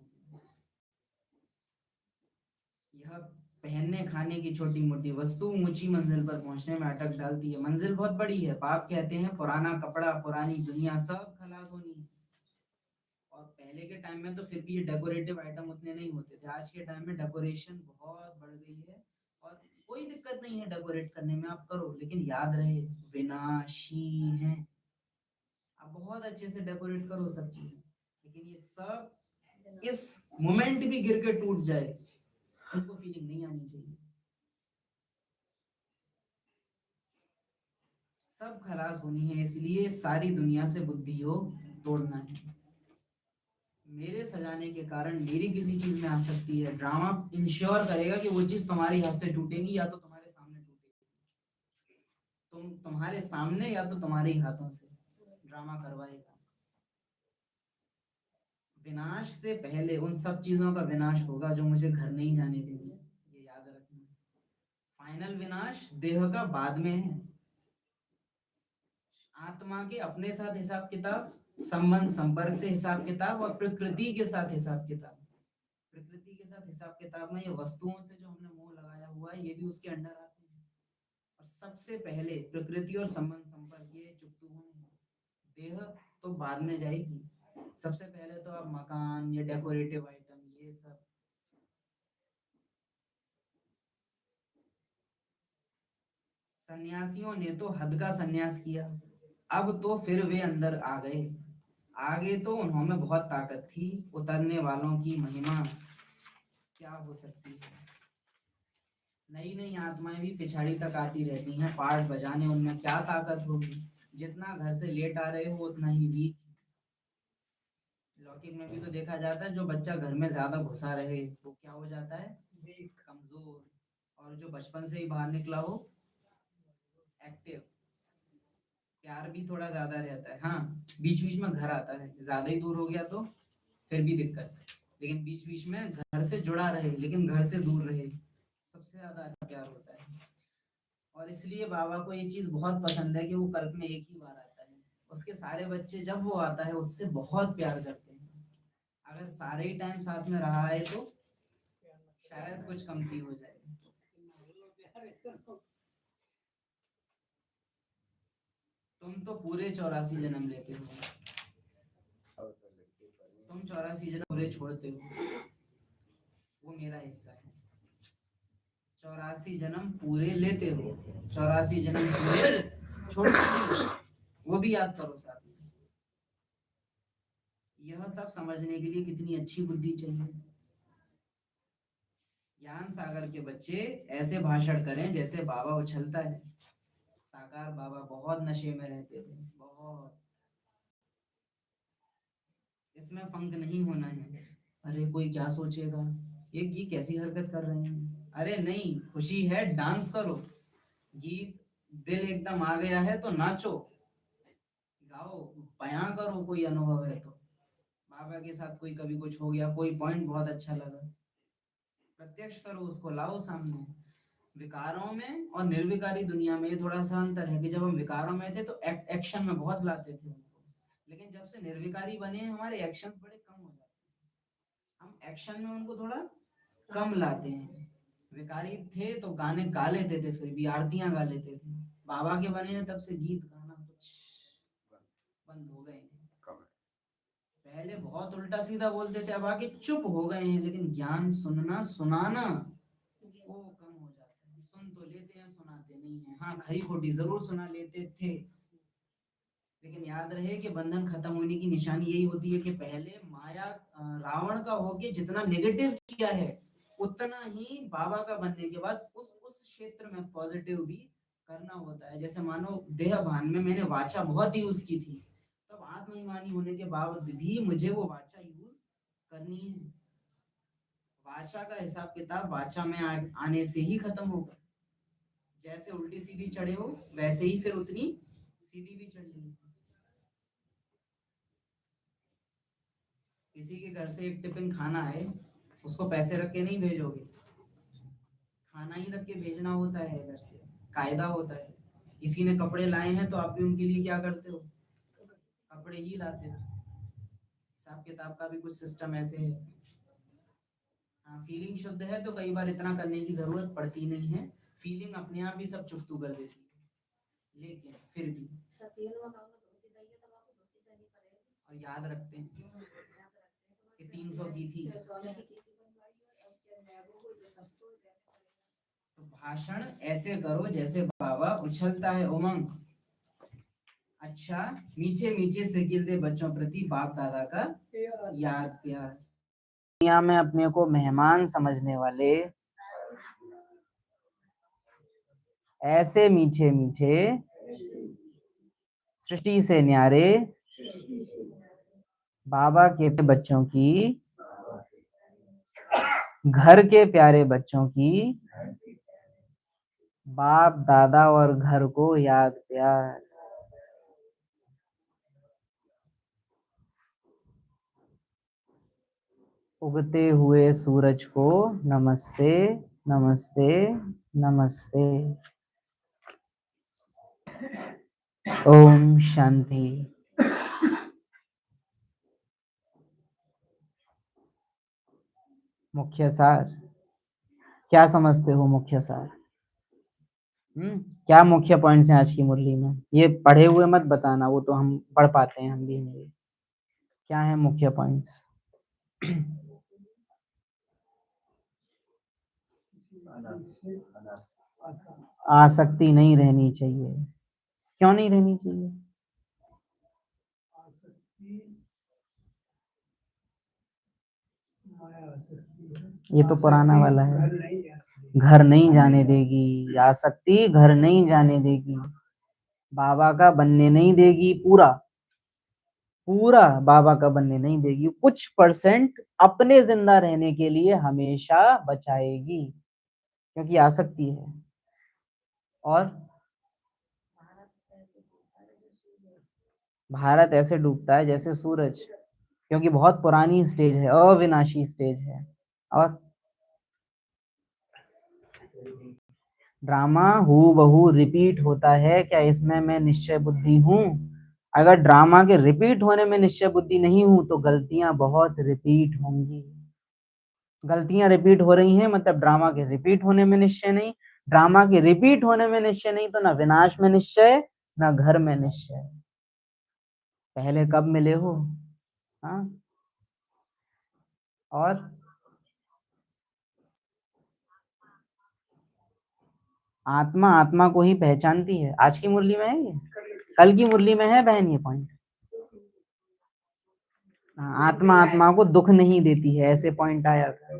यह पहनने खाने की छोटी मोटी वस्तु ऊंची मंजिल पर पहुंचने में अटक डालती है। मंजिल बहुत बड़ी है, बाप कहते हैं पुराना कपड़ा, पुरानी दुनिया सब खलास होनी है। और पहले के टाइम में तो फिर भी ये डेकोरेटिव आइटम उतने नहीं होते थे, आज के टाइम में डेकोरेशन बहुत बढ़ गई है और कोई दिक्कत नहीं है डेकोरेट करने में, आप करो, लेकिन याद रहे विनाशी है। आप बहुत अच्छे से डेकोरेट करो सब चीजें, लेकिन ये सब इस मोमेंट भी गिर के टूट जाए, उनको फीलिंग नहीं आनी चाहिए, सब खलास होनी है। इसलिए सारी दुनिया से बुद्धि योग तोड़ना है। मेरे सजाने के कारण मेरी किसी चीज में आ सकती है, ड्रामा इंश्योर करेगा कि वो चीज तुम्हारे हाथ से टूटेगी या तो तुम्हारे सामने टूटेगी, तुम्हारे सामने या तो तुम्हारे ही हाथों से ड्रामा करवाएगा। विनाश से पहले उन सब चीजों का विनाश होगा जो मुझे घर नहीं जाने देंगे, ये याद रखना। फाइनल विनाश देह का बाद में है, आत्मा के अपने साथ हिसाब किताब, संबंध संपर्क से हिसाब किताब, और प्रकृति के साथ हिसाब किताब। प्रकृति के साथ हिसाब किताब में ये वस्तुओं से जो हमने मोह लगाया हुआ है ये भी उसके अंडर आते हैं। और सबसे पहले प्रकृति और संबंध संपर्क ये चुकतू होंगे, देह तो बाद में जाएगी। सबसे पहले तो आप मकान, ये डेकोरेटिव आइटम, ये सब। सन्यासियों ने तो हद का सन्यास किया, अब तो फिर वे अंदर आ गए। आगे तो उन्होंने बहुत ताकत थी, उतरने वालों की महिमा क्या हो सकती है। नई नई आत्माएं भी पिछाड़ी तक आती रहती हैं पार्ट बजाने, उनमें क्या ताकत होगी। जितना घर से लेट आ रहे हो उतना ही वीक। लौकिक में भी तो देखा जाता है जो बच्चा घर में ज्यादा घुसा रहे वो क्या हो जाता है, कमजोर। और जो बचपन से ही बाहर निकला हो एक्टिव, प्यार भी थोड़ा ज्यादा रहता है। हाँ, बीच बीच में घर आता है, ज्यादा ही दूर हो गया तो फिर भी दिक्कत है, लेकिन बीच बीच में घर से जुड़ा रहे लेकिन घर से दूर रहे, सबसे ज्यादा अच्छा प्यार होता है। और इसलिए बाबा को ये चीज बहुत पसंद है कि वो कल्प में एक ही बार आता है। उसके सारे बच्चे जब वो आता है उससे बहुत प्यार करते हैं। अगर सारे ही टाइम साथ में रहा है तो शायद कुछ कमती हो जाए। तुम तो पूरे 84 जन्म लेते हो, और तो लड़के पर तुम 84 जन्म पूरे छोड़ते हो, वो मेरा हिस्सा है। 84 जन्म पूरे लेते हो, 84 जन्म पूरे छोड़ते हो, वो भी याद करो साथ में। यह सब समझने के लिए कितनी अच्छी बुद्धि चाहिए। ज्ञान सागर के बच्चे ऐसे भाषण करें जैसे बाबा उछलता है। साकार बाबा बहुत नशे में रहते थे, बहुत। इसमें फंक नहीं होना है। अरे कोई क्या सोचेगा, ये कैसी हरकत कर रहे हैं। अरे नहीं, खुशी है डांस करो, गीत दिल एकदम आ गया है तो नाचो, गाओ, बयां करो कोई अनुभव है तो। बाबा के साथ कोई कभी कुछ हो गया, कोई पॉइंट बहुत अच्छा लगा, प्रत्यक्ष करो उसको, लाओ सामने। विकारों में और निर्विकारी दुनिया में ये थोड़ा सा अंतर है कि जब हम विकारों में थे तो एक्शन में बहुत लाते थे उनको, लेकिन जब से निर्विकारी बने हमारे एक्शंस बड़े कम हो जाते हैं। हम एक्शन में उनको थोड़ा कम लाते हैं। विकारी थे तो गाने गा लेते थे, फिर भी आरतियां गा लेते थे। बाबा के बने हैं तब से गीत गाना कुछ बंद हो गए हैं। कम है। पहले बहुत उल्टा सीधा बोलते थे, अब आके चुप हो गए हैं, लेकिन ज्ञान सुनना सुनाना वो कम हो जाता है। सुन तो लेते हैं, सुनाते नहीं है। हाँ, खरी खोटी जरूर सुना लेते थे, लेकिन याद रहे कि बंधन खत्म होने की निशानी यही होती है कि पहले माया रावण का होके जितना नेगेटिव किया है उतना ही बाबा का बनने के बाद उस क्षेत्र में पॉजिटिव भी करना होता है। जैसे मानो देह भान में मैंने वाचा बहुत यूज की थी, तब आत्माभिमानी होने के बावजूद भी मुझे वो वाचा यूज करनी है। वाचा का हिसाब किताब वाचा में आने से ही खत्म होगा। जैसे उल्टी सीधी चढ़े हो वैसे ही फिर उतनी सीधी भी चढ़ेगी। किसी के घर से एक टिफिन खाना है, उसको पैसे रख के नहीं भेजोगे, खाना ही रख के भेजना होता है। घर से कायदा होता है। किसी ने कपड़े लाए हैं तो आप भी उनके लिए क्या करते हो, कपड़े ही लाते हो। हिसाब किताब का भी कुछ सिस्टम ऐसे है। हाँ, फीलिंग शुद्ध है तो कई बार इतना करने की जरूरत पड़ती नहीं है। फीलिंग अपने आप ही सब चुकतू कर देती है, लेकिन फिर भी और याद रखते हैं कि 300 की थी। तो भाषण ऐसे करो जैसे बाबा उछलता है उमंग। अच्छा, मीठे मीठे से गिलते बच्चों प्रति बाप दादा का याद प्यार। दुनिया में अपने को मेहमान समझने वाले ऐसे मीठे मीठे सृष्टि से न्यारे बाबा के बच्चों की, घर के प्यारे बच्चों की, बाप दादा और घर को याद प्यार। उगते हुए सूरज को नमस्ते नमस्ते नमस्ते। ओम शांति। मुख्य सार क्या समझते हो? मुख्य सार क्या मुख्य पॉइंट्स हैं आज की मुरली में? ये पढ़े हुए मत बताना, वो तो हम पढ़ पाते हैं, हम भी नहीं। क्या है मुख्य पॉइंट्स? आसक्ति नहीं रहनी चाहिए। क्यों नहीं रहनी चाहिए? ये तो पुराना वाला है। घर नहीं जाने देगी आसक्ति, घर नहीं जाने देगी, बाबा का बनने नहीं देगी। पूरा पूरा बाबा का बनने नहीं देगी। कुछ परसेंट अपने जिंदा रहने के लिए हमेशा बचाएगी, क्योंकि आसक्ति है। और भारत ऐसे डूबता है जैसे सूरज, क्योंकि बहुत पुरानी स्टेज है, अविनाशी स्टेज है। और ड्रामा हूबहू रिपीट होता है, क्या इसमें मैं निश्चय बुद्धि हूँ? अगर ड्रामा के रिपीट होने में निश्चय बुद्धि नहीं हूँ तो गलतियां बहुत रिपीट होंगी। गलतियां रिपीट हो रही हैं मतलब ड्रामा के रिपीट होने में निश्चय नहीं। ड्रामा के रिपीट होने में निश्चय नहीं तो ना विनाश में निश्चय, ना घर में निश्चय। पहले कब मिले हो? हाँ, और आत्मा आत्मा को ही पहचानती है। आज की मुरली में है ये? कल की मुरली में है बहन ये पॉइंट? आत्मा आत्मा को दुख नहीं देती है, ऐसे पॉइंट आया था।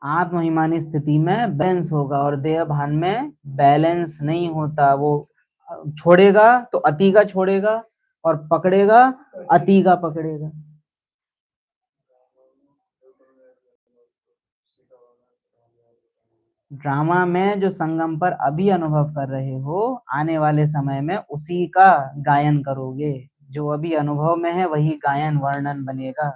आत्माभिमानी स्थिति में बैलेंस होगा और देह भान में बैलेंस नहीं होता। वो छोड़ेगा तो अति का छोड़ेगा और पकड़ेगा अति का पकड़ेगा। ड्रामा में जो संगम पर अभी अनुभव कर रहे हो, आने वाले समय में उसी का गायन करोगे। जो अभी अनुभव में है वही गायन वर्णन बनेगा।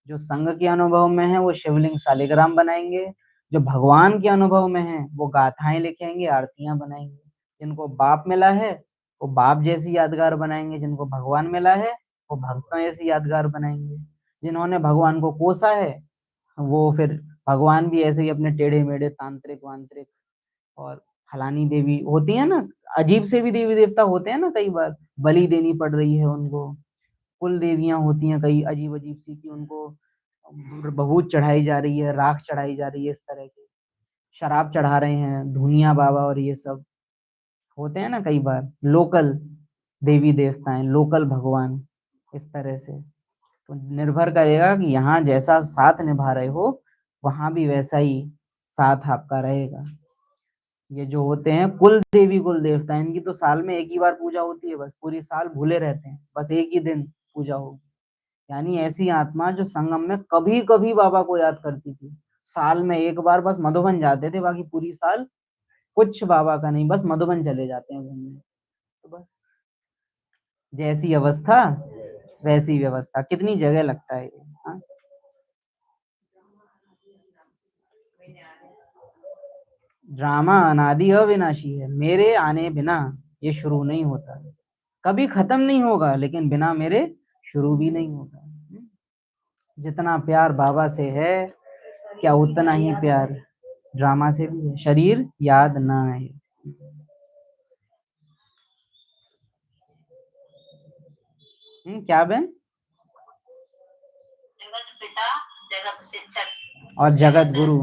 जो संग के अनुभव में है वो शिवलिंग शालिग्राम बनाएंगे। जो भगवान के अनुभव में है वो गाथाएं लिखेंगे, आरतियां बनाएंगे। जिनको बाप मिला है वो बाप जैसी यादगार बनाएंगे, जिनको भगवान मिला है वो भक्तों जैसी यादगार बनाएंगे। जिन्होंने भगवान को कोसा है वो फिर भगवान भी ऐसे ही अपने टेढ़े मेढ़े तांत्रिक वांत्रिक और फलानी देवी होती है ना, अजीब से भी देवी देवता होते हैं ना, कई बार बलि देनी पड़ रही है उनको। कुल देवियां होती हैं कई अजीब अजीब सी कि उनको बहूत चढ़ाई जा रही है, राख चढ़ाई जा रही है, इस तरह के शराब चढ़ा रहे हैं धुनिया बाबा और ये सब होते हैं ना कई बार। लोकल देवी देवताएं, लोकल भगवान, इस तरह से। तो निर्भर करेगा कि यहाँ जैसा साथ निभा रहे हो वहां भी वैसा ही साथ आपका रहेगा। ये जो होते हैं कुल देवी कुल देवता, इनकी तो साल में एक ही बार पूजा होती है, बस पूरी साल भूले रहते हैं, बस एक ही दिन पूजा होगी। यानी ऐसी आत्मा जो संगम में कभी कभी बाबा को याद करती थी, साल में एक बार बस मधुबन जाते थे, बाकी पूरी साल कुछ बाबा का नहीं, बस मधुबन चले जाते हैं घूमने। तो बस जैसी अवस्था वैसी व्यवस्था। कितनी जगह लगता है ये, हाँ? ड्रामा अनादि अविनाशी है, मेरे आने बिना ये शुरू नहीं होता। कभी खत्म नहीं होगा लेकिन बिना मेरे शुरू भी नहीं होगा। जितना प्यार बाबा से है क्या उतना ही प्यार ड्रामा से भी है। शरीर याद ना आए। क्या बहन? जगत पिता, जगत शिक्षक और जगत गुरु।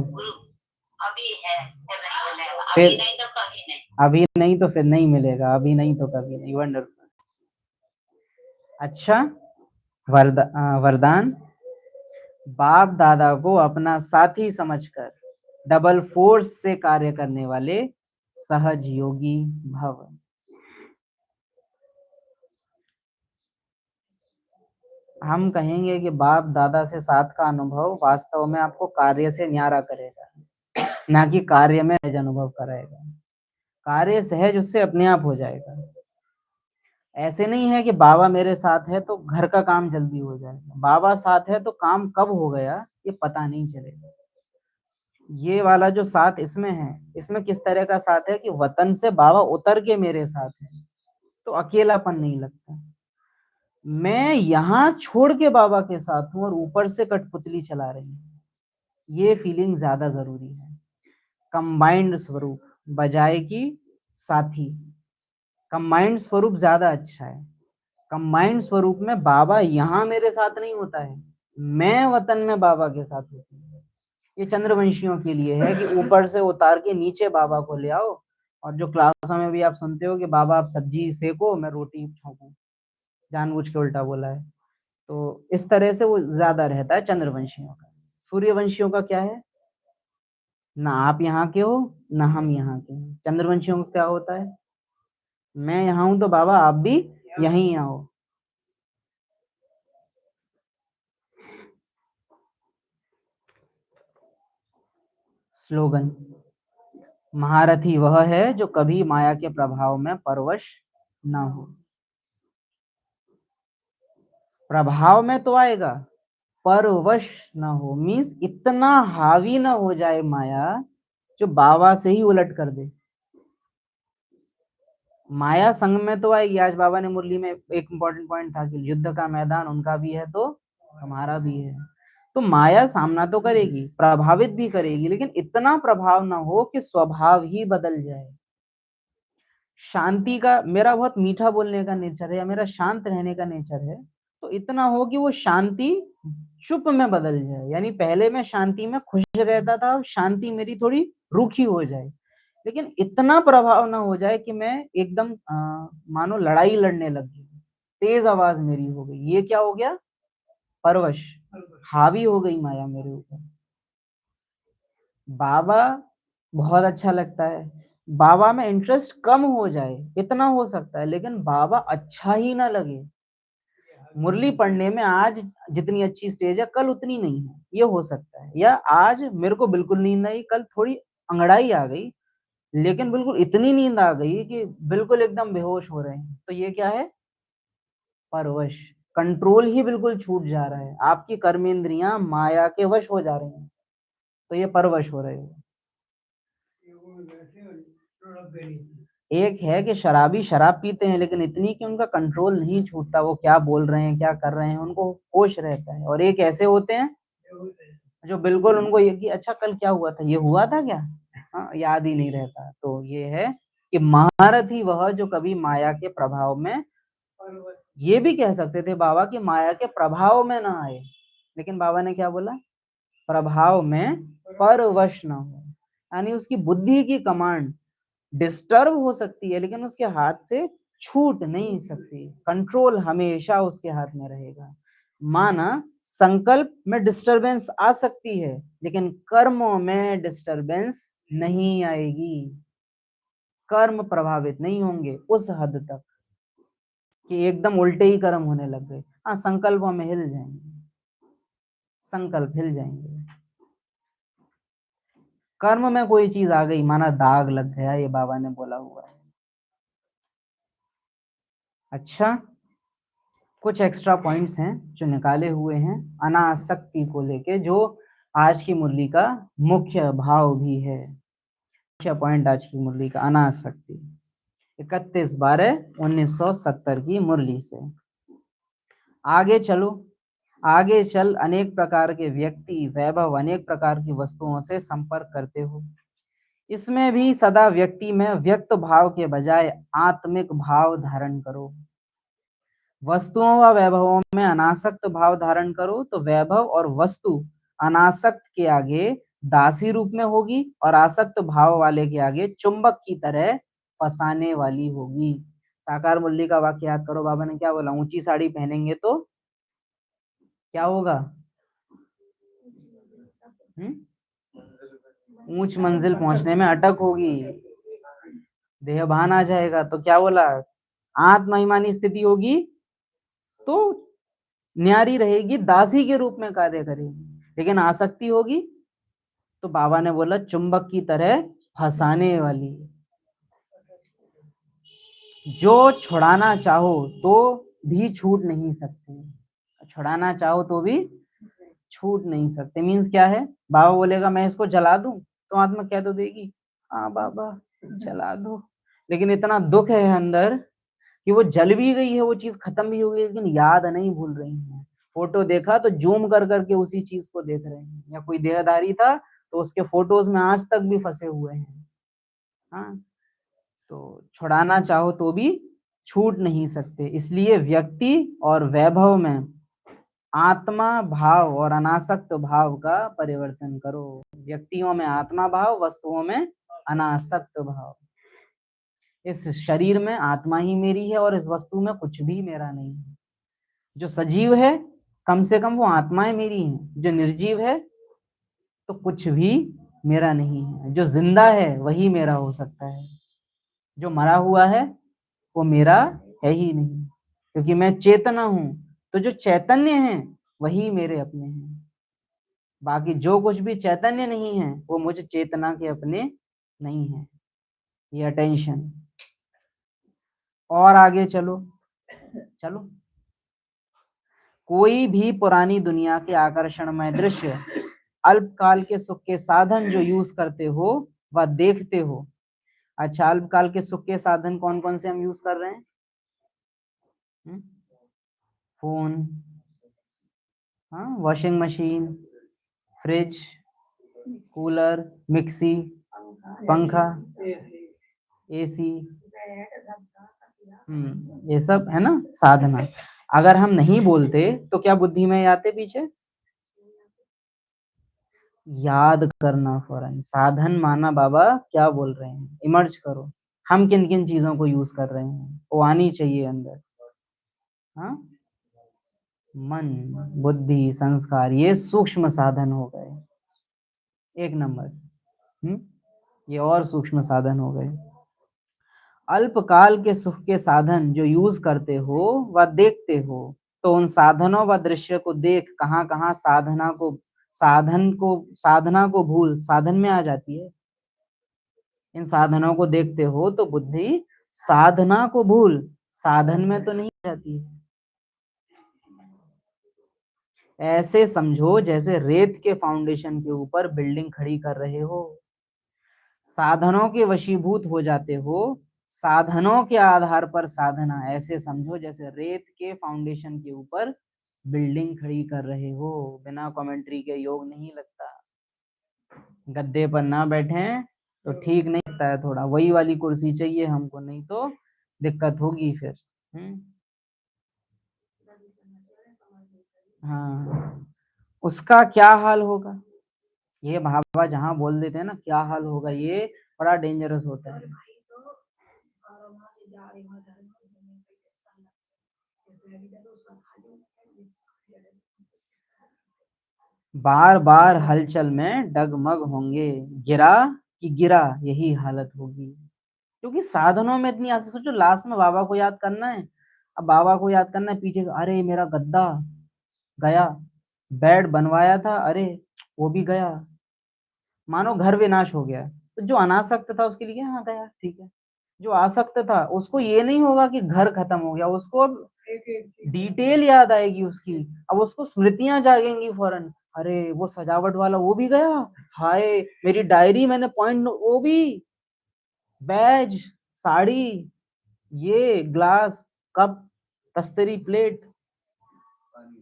अभी है फिर नहीं मिलेगा, फिर अभी नहीं तो कभी नहीं। अभी नहीं तो फिर नहीं मिलेगा, अभी नहीं तो कभी नहीं। वंडरफुल। अच्छा, वरदान। बाप दादा को अपना साथी समझकर डबल फोर्स से कार्य करने वाले सहज योगी भव। हम कहेंगे कि बाप दादा से साथ का अनुभव वास्तव में आपको कार्य से न्यारा करेगा, ना कि कार्य में सहज अनुभव कराएगा। कार्य सहज उससे अपने आप हो जाएगा। ऐसे नहीं है कि बाबा मेरे साथ है तो घर का काम जल्दी हो जाएगा, बाबा साथ है तो काम कब हो गया ये पता नहीं चलेगा। ये वाला जो साथ इसमें है, इसमें किस तरह का साथ है कि वतन से बाबा उतर के मेरे साथ है, तो अकेलापन नहीं लगता। मैं यहाँ छोड़ के बाबा के साथ हूँ और ऊपर से कठपुतली चला रही हूँ, ये फीलिंग ज्यादा जरूरी है। कंबाइंड स्वरूप बजाय की साथी, कंबाइंड स्वरूप ज्यादा अच्छा है। कंबाइंड स्वरूप में बाबा यहाँ मेरे साथ नहीं होता है, मैं वतन में बाबा के साथ होती हूँ। ये चंद्रवंशियों के लिए है कि ऊपर से उतार के नीचे बाबा को ले आओ। और जो क्लासों में भी आप सुनते हो कि बाबा आप सब्जी सेको मैं रोटी छोंकूं, जानबूझ के उल्टा बोला है। तो इस तरह से वो ज्यादा रहता है चंद्रवंशियों का। सूर्यवंशियों का क्या है, ना आप यहाँ के हो ना हम यहाँ के हैं। चंद्रवंशियों का क्या होता है, मैं यहाँ हूं तो बाबा आप भी यहीं आओ। स्लोगन। महारथी वह है जो कभी माया के प्रभाव में परवश न हो। प्रभाव में तो आएगा, परवश न हो, मीन्स इतना हावी न हो जाए माया जो बाबा से ही उलट कर दे। माया संग में तो आएगी। आज बाबा ने मुरली में एक इंपॉर्टेंट पॉइंट था कि युद्ध का मैदान उनका भी है तो हमारा भी है। तो माया सामना तो करेगी, प्रभावित भी करेगी, लेकिन इतना प्रभाव ना हो कि स्वभाव ही बदल जाए। शांति का, मेरा बहुत मीठा बोलने का नेचर है या मेरा शांत रहने का नेचर है, तो इतना हो कि वो शांति चुप में बदल जाए। यानी पहले मैं शांति में खुश रहता था, अब शांति मेरी थोड़ी रूखी हो जाए, लेकिन इतना प्रभाव ना हो जाए कि मैं एकदम मानो लड़ाई लड़ने लग गई, तेज आवाज मेरी हो गई। ये क्या हो गया? परवश, हावी हो गई माया मेरे ऊपर। बाबा बहुत अच्छा लगता है, बाबा में इंटरेस्ट कम हो जाए इतना हो सकता है, लेकिन बाबा अच्छा ही ना लगे। मुरली पढ़ने में आज जितनी अच्छी स्टेज है कल उतनी नहीं है, ये हो सकता है। या आज मेरे को बिल्कुल नींद आई, कल थोड़ी अंगड़ाई आ गई, लेकिन बिल्कुल इतनी नींद आ गई कि बिल्कुल एकदम बेहोश हो रहे हैं। तो ये क्या है? परवश, कंट्रोल ही बिल्कुल छूट जा रहा है, आपकी कर्मेंद्रियां माया के वश हो जा रही हैं, तो ये परवश हो रहे हो। एक है कि शराबी शराब पीते हैं, लेकिन इतनी कि उनका कंट्रोल नहीं छूटता, वो क्या बोल रहे हैं क्या कर रहे हैं उनको होश रहता है। और एक ऐसे होते हैं जो बिल्कुल उनको ये कि अच्छा कल क्या हुआ था, ये हुआ था क्या, हाँ याद ही नहीं रहता। तो ये है कि महारथी वह जो कभी माया के प्रभाव में, ये भी कह सकते थे बाबा कि माया के प्रभाव में ना आए, लेकिन बाबा ने क्या बोला? प्रभाव में परवश ना हो। यानी उसकी बुद्धि की कमांड डिस्टर्ब हो सकती है, लेकिन उसके हाथ से छूट नहीं सकती, कंट्रोल हमेशा उसके हाथ में रहेगा। माना संकल्प में डिस्टरबेंस आ सकती है, लेकिन कर्मों में डिस्टरबेंस नहीं आएगी, कर्म प्रभावित नहीं होंगे उस हद तक कि एकदम उल्टे ही कर्म होने लग गए। हाँ, संकल्पों में हिल जाएंगे, संकल्प हिल जाएंगे। कर्म में कोई चीज आ गई, माना दाग लग गया, ये बाबा ने बोला हुआ है। अच्छा, कुछ एक्स्ट्रा पॉइंट्स हैं जो निकाले हुए हैं अनासक्ति को लेके, जो आज की मुरली का मुख्य भाव भी है। मुख्य पॉइंट आज की मुरली का अनासक्ति, 31/12/1970 की मुरली से आगे चलो। आगे चल अनेक प्रकार के व्यक्ति वैभव अनेक प्रकार की वस्तुओं से संपर्क करते हो, इसमें भी सदा व्यक्ति में व्यक्त भाव के बजाय आत्मिक भाव धारण करो। वस्तुओं व वैभवों में अनासक्त भाव धारण करो तो वैभव और वस्तु अनासक्त के आगे दासी रूप में होगी और आसक्त भाव वाले के आगे चुंबक की तरह फंसाने वाली होगी। साकार मुरली का वाक्य याद करो, बाबा ने क्या बोला? ऊंची साड़ी पहनेंगे तो क्या होगा? ऊंच मंजिल पहुंचने में अटक होगी, देहभान आ जाएगा। तो क्या बोला? आत्माभिमानी स्थिति होगी तो न्यारी रहेगी, दासी के रूप में कार्य करेगी, लेकिन आसक्ति होगी तो बाबा ने बोला चुंबक की तरह फंसाने वाली। जो छुड़ाना चाहो तो भी छूट नहीं सकते, छुड़ाना चाहो तो भी छूट नहीं सकते। मीन्स क्या है? बाबा बोलेगा मैं इसको जला दूं तो आत्मा कह तो देगी हाँ बाबा जला दो, लेकिन इतना दुख है अंदर कि वो जल भी गई है, वो चीज खत्म भी हो गई, लेकिन याद नहीं भूल रही है। फोटो देखा तो जूम कर करके उसी चीज को देख रहे हैं, या कोई देहधारी था तो उसके फोटोज में आज तक भी फंसे हुए हैं। हाँ, तो छुड़ाना चाहो तो भी छूट नहीं सकते, इसलिए व्यक्ति और वैभव में आत्मा भाव और अनासक्त भाव का परिवर्तन करो। व्यक्तियों में आत्मा भाव, वस्तुओं में अनासक्त भाव। इस शरीर में आत्मा ही मेरी है और इस वस्तु में कुछ भी मेरा नहीं है। जो सजीव है कम से कम वो आत्माएं मेरी हैं, जो निर्जीव है तो कुछ भी मेरा नहीं है। जो जिंदा है वही मेरा हो सकता है, जो मरा हुआ है वो मेरा है ही नहीं, क्योंकि मैं चेतना हूं। तो जो चैतन्य है वही मेरे अपने हैं, बाकी जो कुछ भी चैतन्य नहीं है वो मुझ चेतना के अपने नहीं है। ये अटेंशन। और आगे चलो चलो। कोई भी पुरानी दुनिया के आकर्षणमय दृश्य अल्पकाल के सुख के साधन जो यूज करते हो वह देखते हो। अच्छा, अल्पकाल के सुख के साधन कौन कौन से हम यूज कर रहे हैं? फोन, हाँ, washing machine, fridge, cooler, mixie, पंखा, एसी, ये सब है ना साधना। अगर हम नहीं बोलते तो क्या बुद्धि में आते पीछे? याद करना फौरन। साधन माना बाबा क्या बोल रहे हैं, इमर्ज करो। हम किन किन चीजों को यूज कर रहे हैं वो आनी चाहिए अंदर। हाँ, मन, बुद्धि, संस्कार, ये सूक्ष्म साधन हो गए। एक नंबर। ये और सूक्ष्म साधन हो गए। अल्पकाल के सुख के साधन जो यूज करते हो व देखते हो, तो उन साधनों व दृश्य को देख कहाँ कहाँ साधना को भूल साधन में आ जाती है। इन साधनों को देखते हो तो बुद्धि साधना को भूल साधन में तो नहीं जाती है। ऐसे समझो जैसे रेत के फाउंडेशन के ऊपर बिल्डिंग खड़ी कर रहे हो। साधनों के वशीभूत हो जाते हो, साधनों के आधार पर साधना। ऐसे समझो जैसे रेत के फाउंडेशन के ऊपर बिल्डिंग खड़ी कर रहे हो। बिना कमेंट्री के योग नहीं लगता। गद्दे पर ना बैठे तो ठीक नहीं लगता है, थोड़ा वही वाली कुर्सी चाहिए हमको, नहीं तो दिक्कत होगी फिर। हाँ, उसका क्या हाल होगा, ये भावा जहाँ बोल देते हैं ना क्या हाल होगा, ये बड़ा डेंजरस होता है। बार बार हलचल में डगमग होंगे, गिरा कि गिरा, यही हालत होगी। क्योंकि साधनों में इतनी आसे सोचो, लास्ट में बाबा को याद करना है। अब बाबा को याद करना है, पीछे अरे मेरा गद्दा गया, बेड बनवाया था, अरे वो भी गया। मानो घर विनाश हो गया। तो जो अनासक्त था उसके लिए हाँ गया, ठीक है। जो आसक्त था उसको ये नहीं होगा कि घर खत्म हो गया, उसको अब डिटेल याद आएगी उसकी। अब उसको स्मृतियां जागेंगी फौरन, अरे वो सजावट वाला वो भी गया, हाय मेरी डायरी मैंने पॉइंट वो भी, बैज, साड़ी, ये ग्लास, कप, तस्तरी, प्लेट,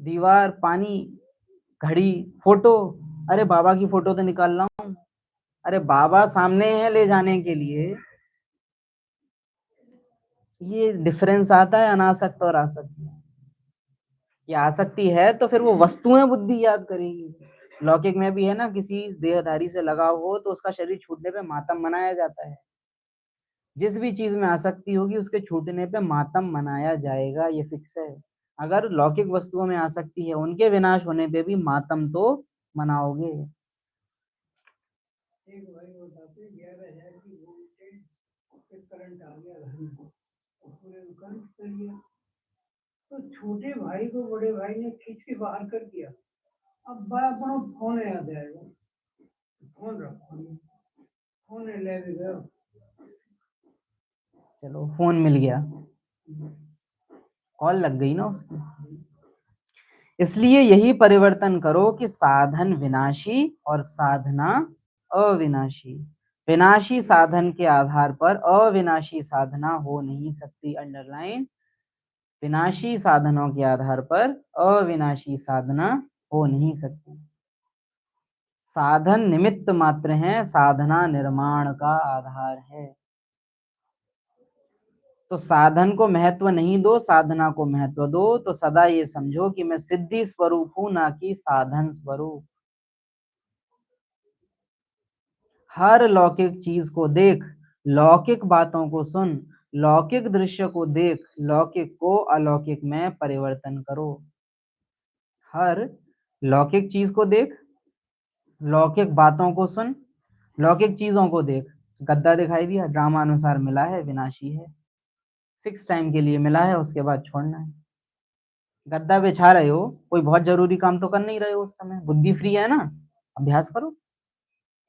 दीवार, पानी, घड़ी, फोटो, अरे बाबा की फोटो तो निकाल रहा हूँ, अरे बाबा सामने है ले जाने के लिए। ये डिफरेंस आता है अनासक्त और आसक्त में। ये आसक्ति है तो फिर वो वस्तुएं बुद्धि याद करेगी। लौकिक में भी है ना, किसी देहधारी से लगाव हो तो उसका शरीर छूटने पे मातम मनाया जाता है। जिस भी चीज में आसक्ति होगी उसके छूटने पे मातम मनाया जाएगा, ये फिक्स है। अगर लौकिक वस्तुओं में आसक्ति है, उनके विनाश होने पे भी मातम तो मनाओगे। एक भाई बताते 11,000 की वोल्टेज करंट आ गया घर में, पूरे दुकान कर लिया। तो छोटे भाई को बड़े भाई ने खींच के बाहर कर दिया। अब बड़ा अपना फोन याद आएगा, फोन रखो, फोन ले गया, चलो फोन मिल गया, कॉल लग गई ना उसकी। इसलिए यही परिवर्तन करो कि साधन विनाशी और साधना अविनाशी। विनाशी साधन के आधार पर अविनाशी साधना हो नहीं सकती। अंडरलाइन, विनाशी साधनों के आधार पर अविनाशी साधना हो नहीं सकती। साधन निमित्त मात्र हैं, साधना निर्माण का आधार है। तो साधन को महत्व नहीं दो, साधना को महत्व दो। तो सदा ये समझो कि मैं सिद्धि स्वरूप हूं, ना कि साधन स्वरूप। हर लौकिक चीज को देख, लौकिक बातों को सुन, लौकिक दृश्य को देख, लौकिक को अलौकिक में परिवर्तन करो। हर लौकिक चीज को देख, लौकिक बातों को सुन, लौकिक चीजों को देख। गद्दा दिखाई दिया, ड्रामा अनुसार मिला है, विनाशी है, फिक्स टाइम के लिए मिला है, उसके बाद छोड़ना है। गद्दा बिछा रहे हो, कोई बहुत जरूरी काम तो कर नहीं रहे हो उस समय, बुद्धि फ्री है ना, अभ्यास करो।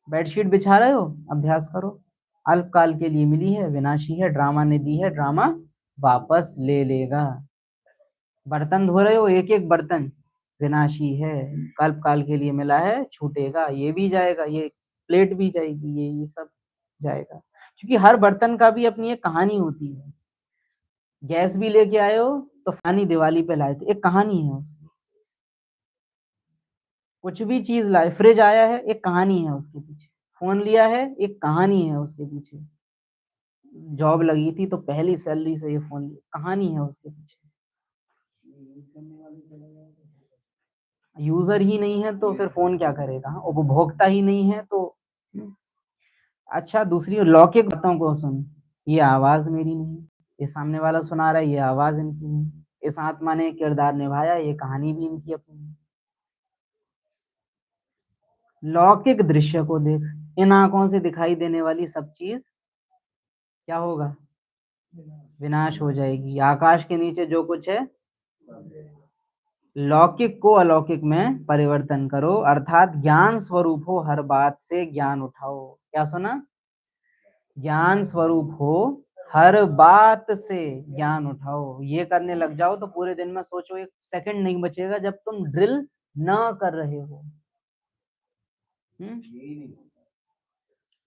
बेडशीट बिछा रहे हो, अभ्यास करो। अल्पकाल के लिए मिली है, विनाशी है, ड्रामा ने दी है, ड्रामा वापस ले लेगा। बर्तन धो रहे हो, एक एक बर्तन विनाशी है, कल्प काल के लिए मिला है, छूटेगा, ये भी जाएगा, ये प्लेट भी जाएगी, ये सब जाएगा, क्योंकि हर बर्तन का भी अपनी एक कहानी होती है। गैस भी लेके आए हो तो फलानी दिवाली पे लाए थे, एक कहानी है उसकी। कुछ भी चीज लाए, फ्रिज आया है, एक कहानी है उसके पीछे। फोन लिया है, एक कहानी है उसके पीछे। जॉब लगी थी तो पहली सैलरी से ये फोन लिया, कहानी है उसके पीछे। यूजर ही नहीं है तो फिर फोन क्या करेगा, उपभोक्ता ही नहीं है तो। अच्छा, दूसरी लौकिक बातों को सुन, ये आवाज मेरी नहीं, ये सामने वाला सुना रहा है, ये आवाज इनकी नहीं, इस आत्मा ने किरदार निभाया, ये कहानी भी इनकी अपनी। लौकिक दृश्य को देख, इन आंखों से दिखाई देने वाली सब चीज क्या होगा, विनाश हो जाएगी। आकाश के नीचे जो कुछ है, लौकिक को अलौकिक में परिवर्तन करो, अर्थात ज्ञान स्वरूप हो, हर बात से ज्ञान उठाओ। क्या सुना, ज्ञान स्वरूप हो, हर बात से ज्ञान उठाओ। ये करने लग जाओ तो पूरे दिन में सोचो एक सेकंड नहीं बचेगा जब तुम ड्रिल न कर रहे हो।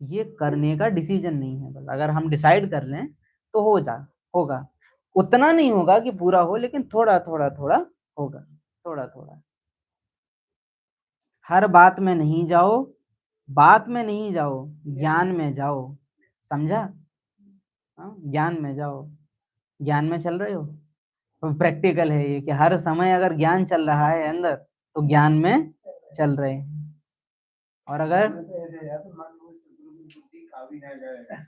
ये करने का डिसीजन नहीं है, बस अगर हम डिसाइड कर लें तो होगा। उतना नहीं होगा कि पूरा हो, लेकिन थोड़ा थोड़ा थोड़ा होगा, थोड़ा थोड़ा। हर बात में नहीं जाओ, बात में नहीं जाओ, ज्ञान में जाओ, समझा? ज्ञान में जाओ। ज्ञान में चल रहे हो तो प्रैक्टिकल है ये कि हर समय अगर ज्ञान चल रहा है अंदर तो ज्ञान में चल रहे हैं। और अगर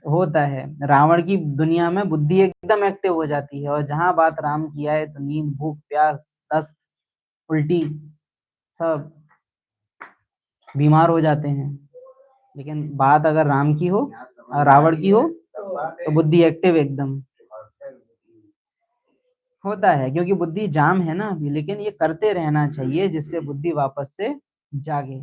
होता है, रावण की दुनिया में बुद्धि एकदम एक्टिव हो जाती है, और जहां बात राम की आए तो नींद, भूख, प्यास, दस्त, उल्टी, सब बीमार हो जाते हैं। लेकिन बात अगर राम की हो और रावण की हो तो बुद्धि एक्टिव एकदम होता है, क्योंकि बुद्धि जाम है ना अभी। लेकिन ये करते रहना चाहिए जिससे बुद्धि वापस से जागे।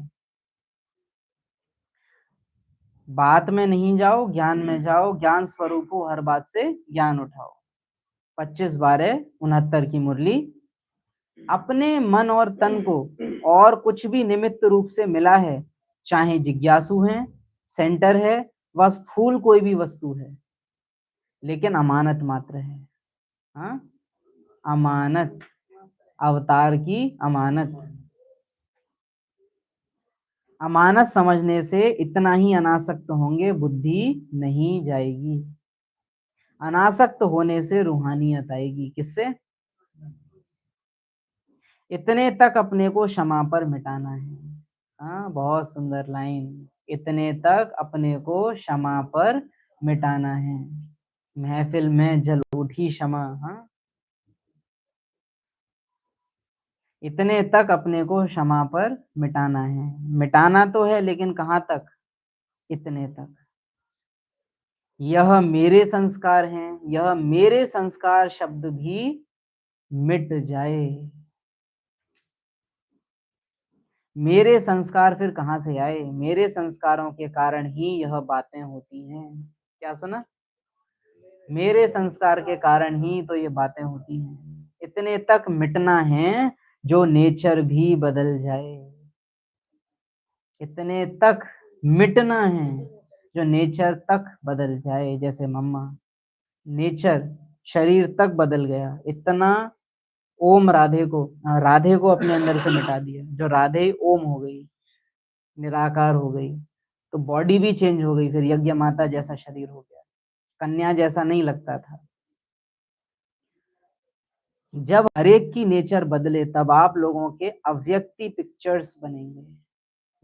बात में नहीं जाओ, ज्ञान में जाओ, ज्ञान स्वरूप हो, हर बात से ज्ञान उठाओ। 25/12/69 की मुरली। अपने मन और तन को और कुछ भी निमित्त रूप से मिला है, चाहे जिज्ञासु है, सेंटर है, व स्थूल कोई भी वस्तु है, लेकिन अमानत मात्र है। हाँ, अमानत, अवतार की अमानत। अमानत समझने से इतना ही अनासक्त होंगे, बुद्धि नहीं जाएगी। अनासक्त होने से रूहानियत आएगी। किससे? इतने तक अपने को क्षमा पर मिटाना है। हाँ, बहुत सुंदर लाइन। इतने तक अपने को क्षमा पर मिटाना है। महफिल में जल उठी क्षमा। हाँ, इतने तक अपने को क्षमा पर मिटाना है। मिटाना तो है, लेकिन कहाँ तक? इतने तक। यह मेरे संस्कार हैं, यह मेरे संस्कार शब्द भी मिट जाए। मेरे संस्कार फिर कहाँ से आए? मेरे संस्कारों के कारण ही यह बातें होती हैं। क्या सुना? मेरे संस्कार के कारण ही तो ये बातें होती हैं। इतने तक मिटना है जो नेचर भी बदल जाए। इतने तक मिटना है जो नेचर तक बदल जाए। जैसे मम्मा, नेचर शरीर तक बदल गया, इतना ओम राधे को अपने अंदर से मिटा दिया, जो राधे ओम हो गई, निराकार हो गई, तो बॉडी भी चेंज हो गई। फिर यज्ञ माता जैसा शरीर हो गया, कन्या जैसा नहीं लगता था। जब हरेक की नेचर बदले तब आप लोगों के अव्यक्ति पिक्चर्स बनेंगे।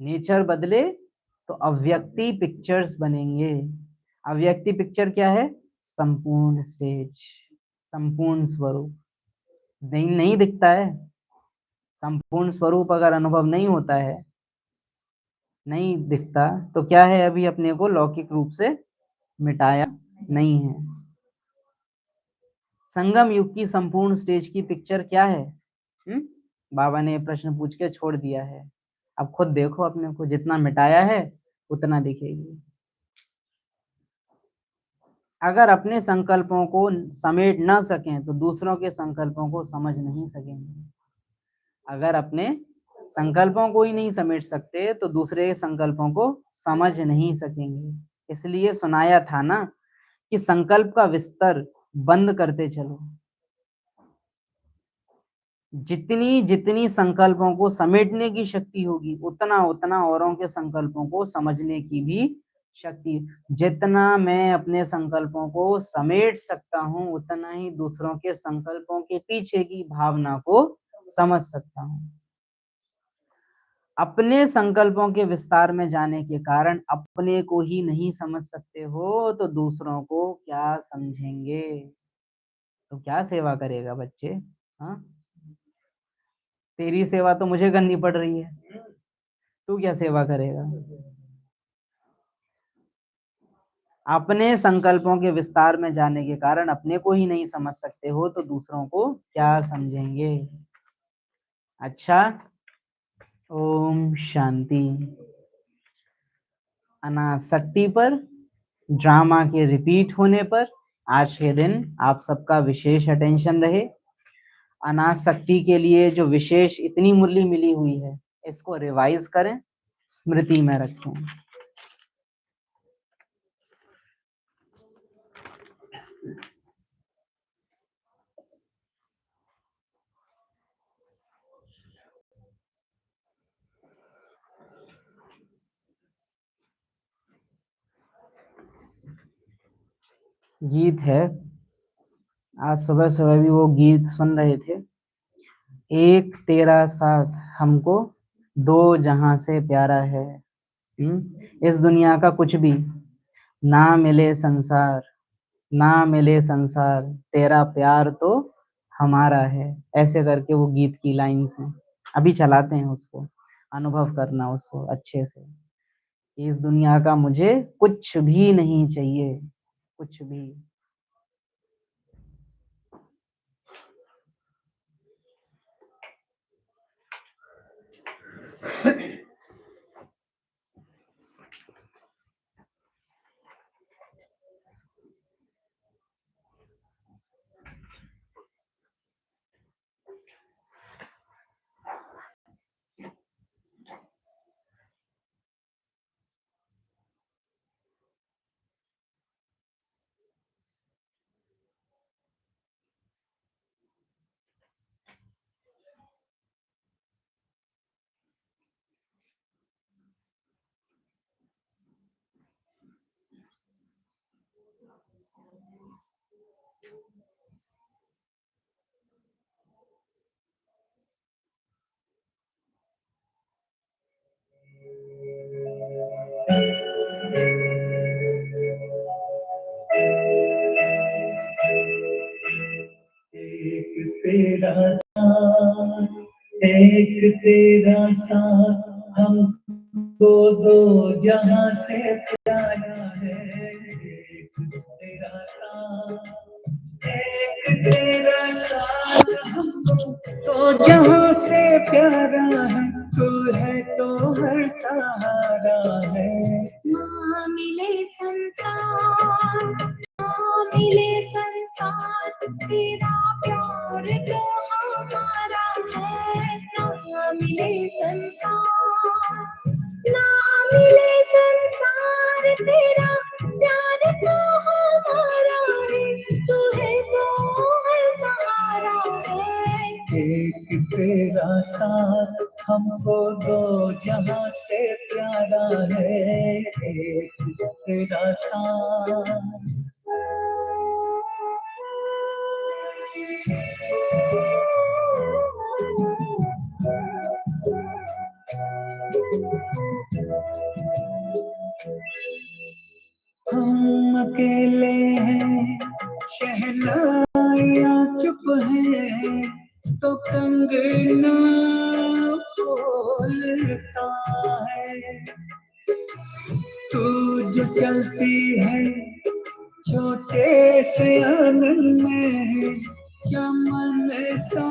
नेचर बदले तो अव्यक्ति पिक्चर्स बनेंगे। अव्यक्ति पिक्चर क्या है? संपूर्ण स्टेज, संपूर्ण स्वरूप। नहीं दिखता है। संपूर्ण स्वरूप अगर अनुभव नहीं होता है, नहीं दिखता, तो क्या है? अभी अपने को लौकिक रूप से मिटाया नहीं है। संगम युग की संपूर्ण स्टेज की पिक्चर क्या है? बाबा ने प्रश्न पूछ के छोड़ दिया है। अब खुद देखो अपने को, जितना मिटाया है उतना दिखेगी। अगर अपने संकल्पों को समेट ना सकें तो दूसरों के संकल्पों को समझ नहीं सकेंगे। अगर अपने संकल्पों को ही नहीं समेट सकते तो दूसरे के संकल्पों को समझ नहीं सकेंगे। इसलिए सुनाया था ना कि संकल्प का विस्तार बंद करते चलो। जितनी जितनी संकल्पों को समेटने की शक्ति होगी उतना उतना औरों के संकल्पों को समझने की भी शक्ति। जितना मैं अपने संकल्पों को समेट सकता हूँ उतना ही दूसरों के संकल्पों के पीछे की भावना को समझ सकता हूँ। अपने संकल्पों के विस्तार में जाने के कारण अपने को ही नहीं समझ सकते हो तो दूसरों को क्या समझेंगे? तो क्या सेवा करेगा बच्चे? हाँ, तेरी सेवा तो मुझे करनी पड़ रही है, तू क्या सेवा करेगा? अपने संकल्पों के विस्तार में जाने के कारण अपने को ही नहीं समझ सकते हो तो दूसरों को क्या समझेंगे? अच्छा, ओम शांति। अनासक्ति पर ड्रामा के रिपीट होने पर आज के दिन आप सबका विशेष अटेंशन रहे। अनासक्ति के लिए जो विशेष इतनी मुरली मिली हुई है इसको रिवाइज करें, स्मृति में रखें। गीत है, आज सुबह सुबह भी वो गीत सुन रहे थे। एक तेरा साथ हमको दो जहां से प्यारा है। इस दुनिया का कुछ भी ना मिले संसार, ना मिले संसार, तेरा प्यार तो हमारा है। ऐसे करके वो गीत की लाइन्स हैं। अभी चलाते हैं उसको, अनुभव करना उसको अच्छे से। इस दुनिया का मुझे कुछ भी नहीं चाहिए, कुछ भी। एक तेरा साथ हमको दो जहां से प्यारा है। एक तेरा साथ हमको दो जहां से प्यारा है। तू है तो हर सहारा है। ना मिले संसार, ना मिले संसार, तेरा प्यार तो हमारा है। ना मिले संसार, ना मिले संसार, तेरा प्यार तो हमारा है। तू है तो हर सहारा है। एक तेरा साथ हमको दो जहां से प्यारा है। एक तेरा साथ। हम अकेले हैं, शहनाइयाँ चुप है तो कंगना बोलता है। तू जो चलती है छोटे से आंगन में, चमन सा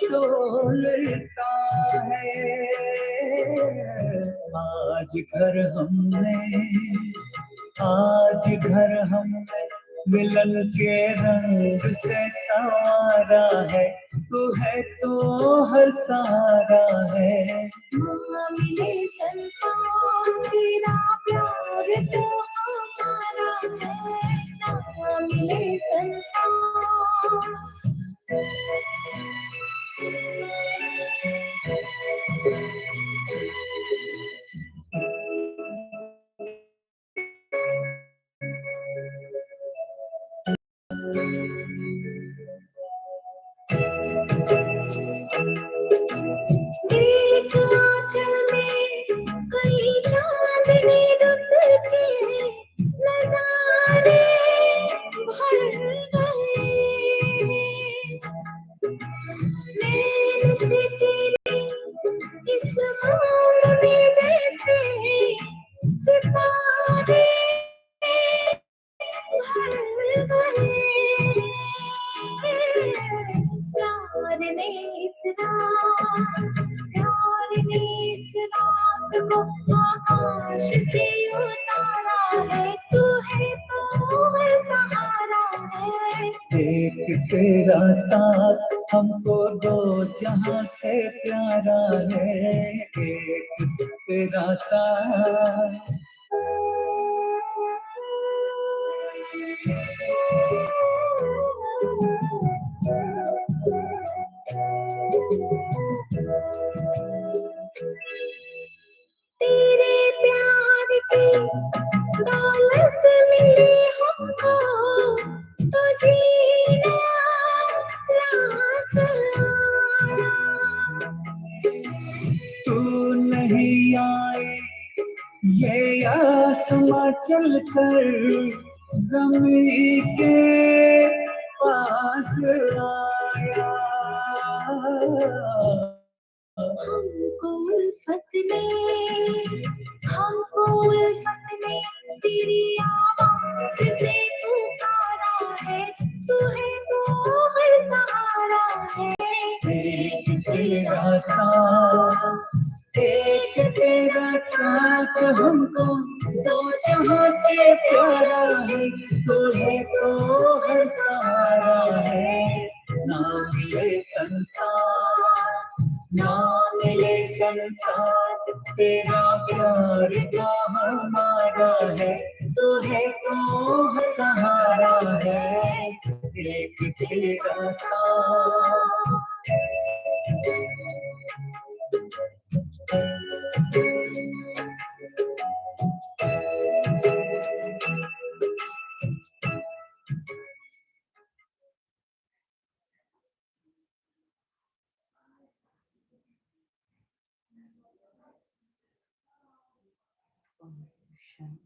डोलता है। आज घर हमने आज घर हम मिलन के रंग से संवारा है, तू है तो हर सहारा है। ना मिले संसार तेरा प्यार तो हमारा है, ना मिले संसार। एक आंचल में कई चांदनी रुत के नजारे भर गए। नैन से तेरे इस मांग में जैसे सितारे भर गए। प्यार ने इस रात को आकाश से उतारा है, तू है तो हर सहारा है। एक तेरा साथ हमको दो जहां से प्यारा है, एक तेरा साथ। तेरे प्यार की दौलत मिली हमको तो जीना रास आया। तू नहीं आए ये आसमां चल कर ज़मीं के पास आया। हमको उल्फत ने तेरी आवाज से पुकारा है, तू है तो हर सहारा है। एक तेरा साथ, एक तेरा साथ हमको दो जहां से प्यारा है, तू है तो हर सहारा है। ना मिले संसार, ना मिले संसार तेरा प्यार क्या हमारा है, तू है तो हर सहारा है। एक तेरा साथ। शांति।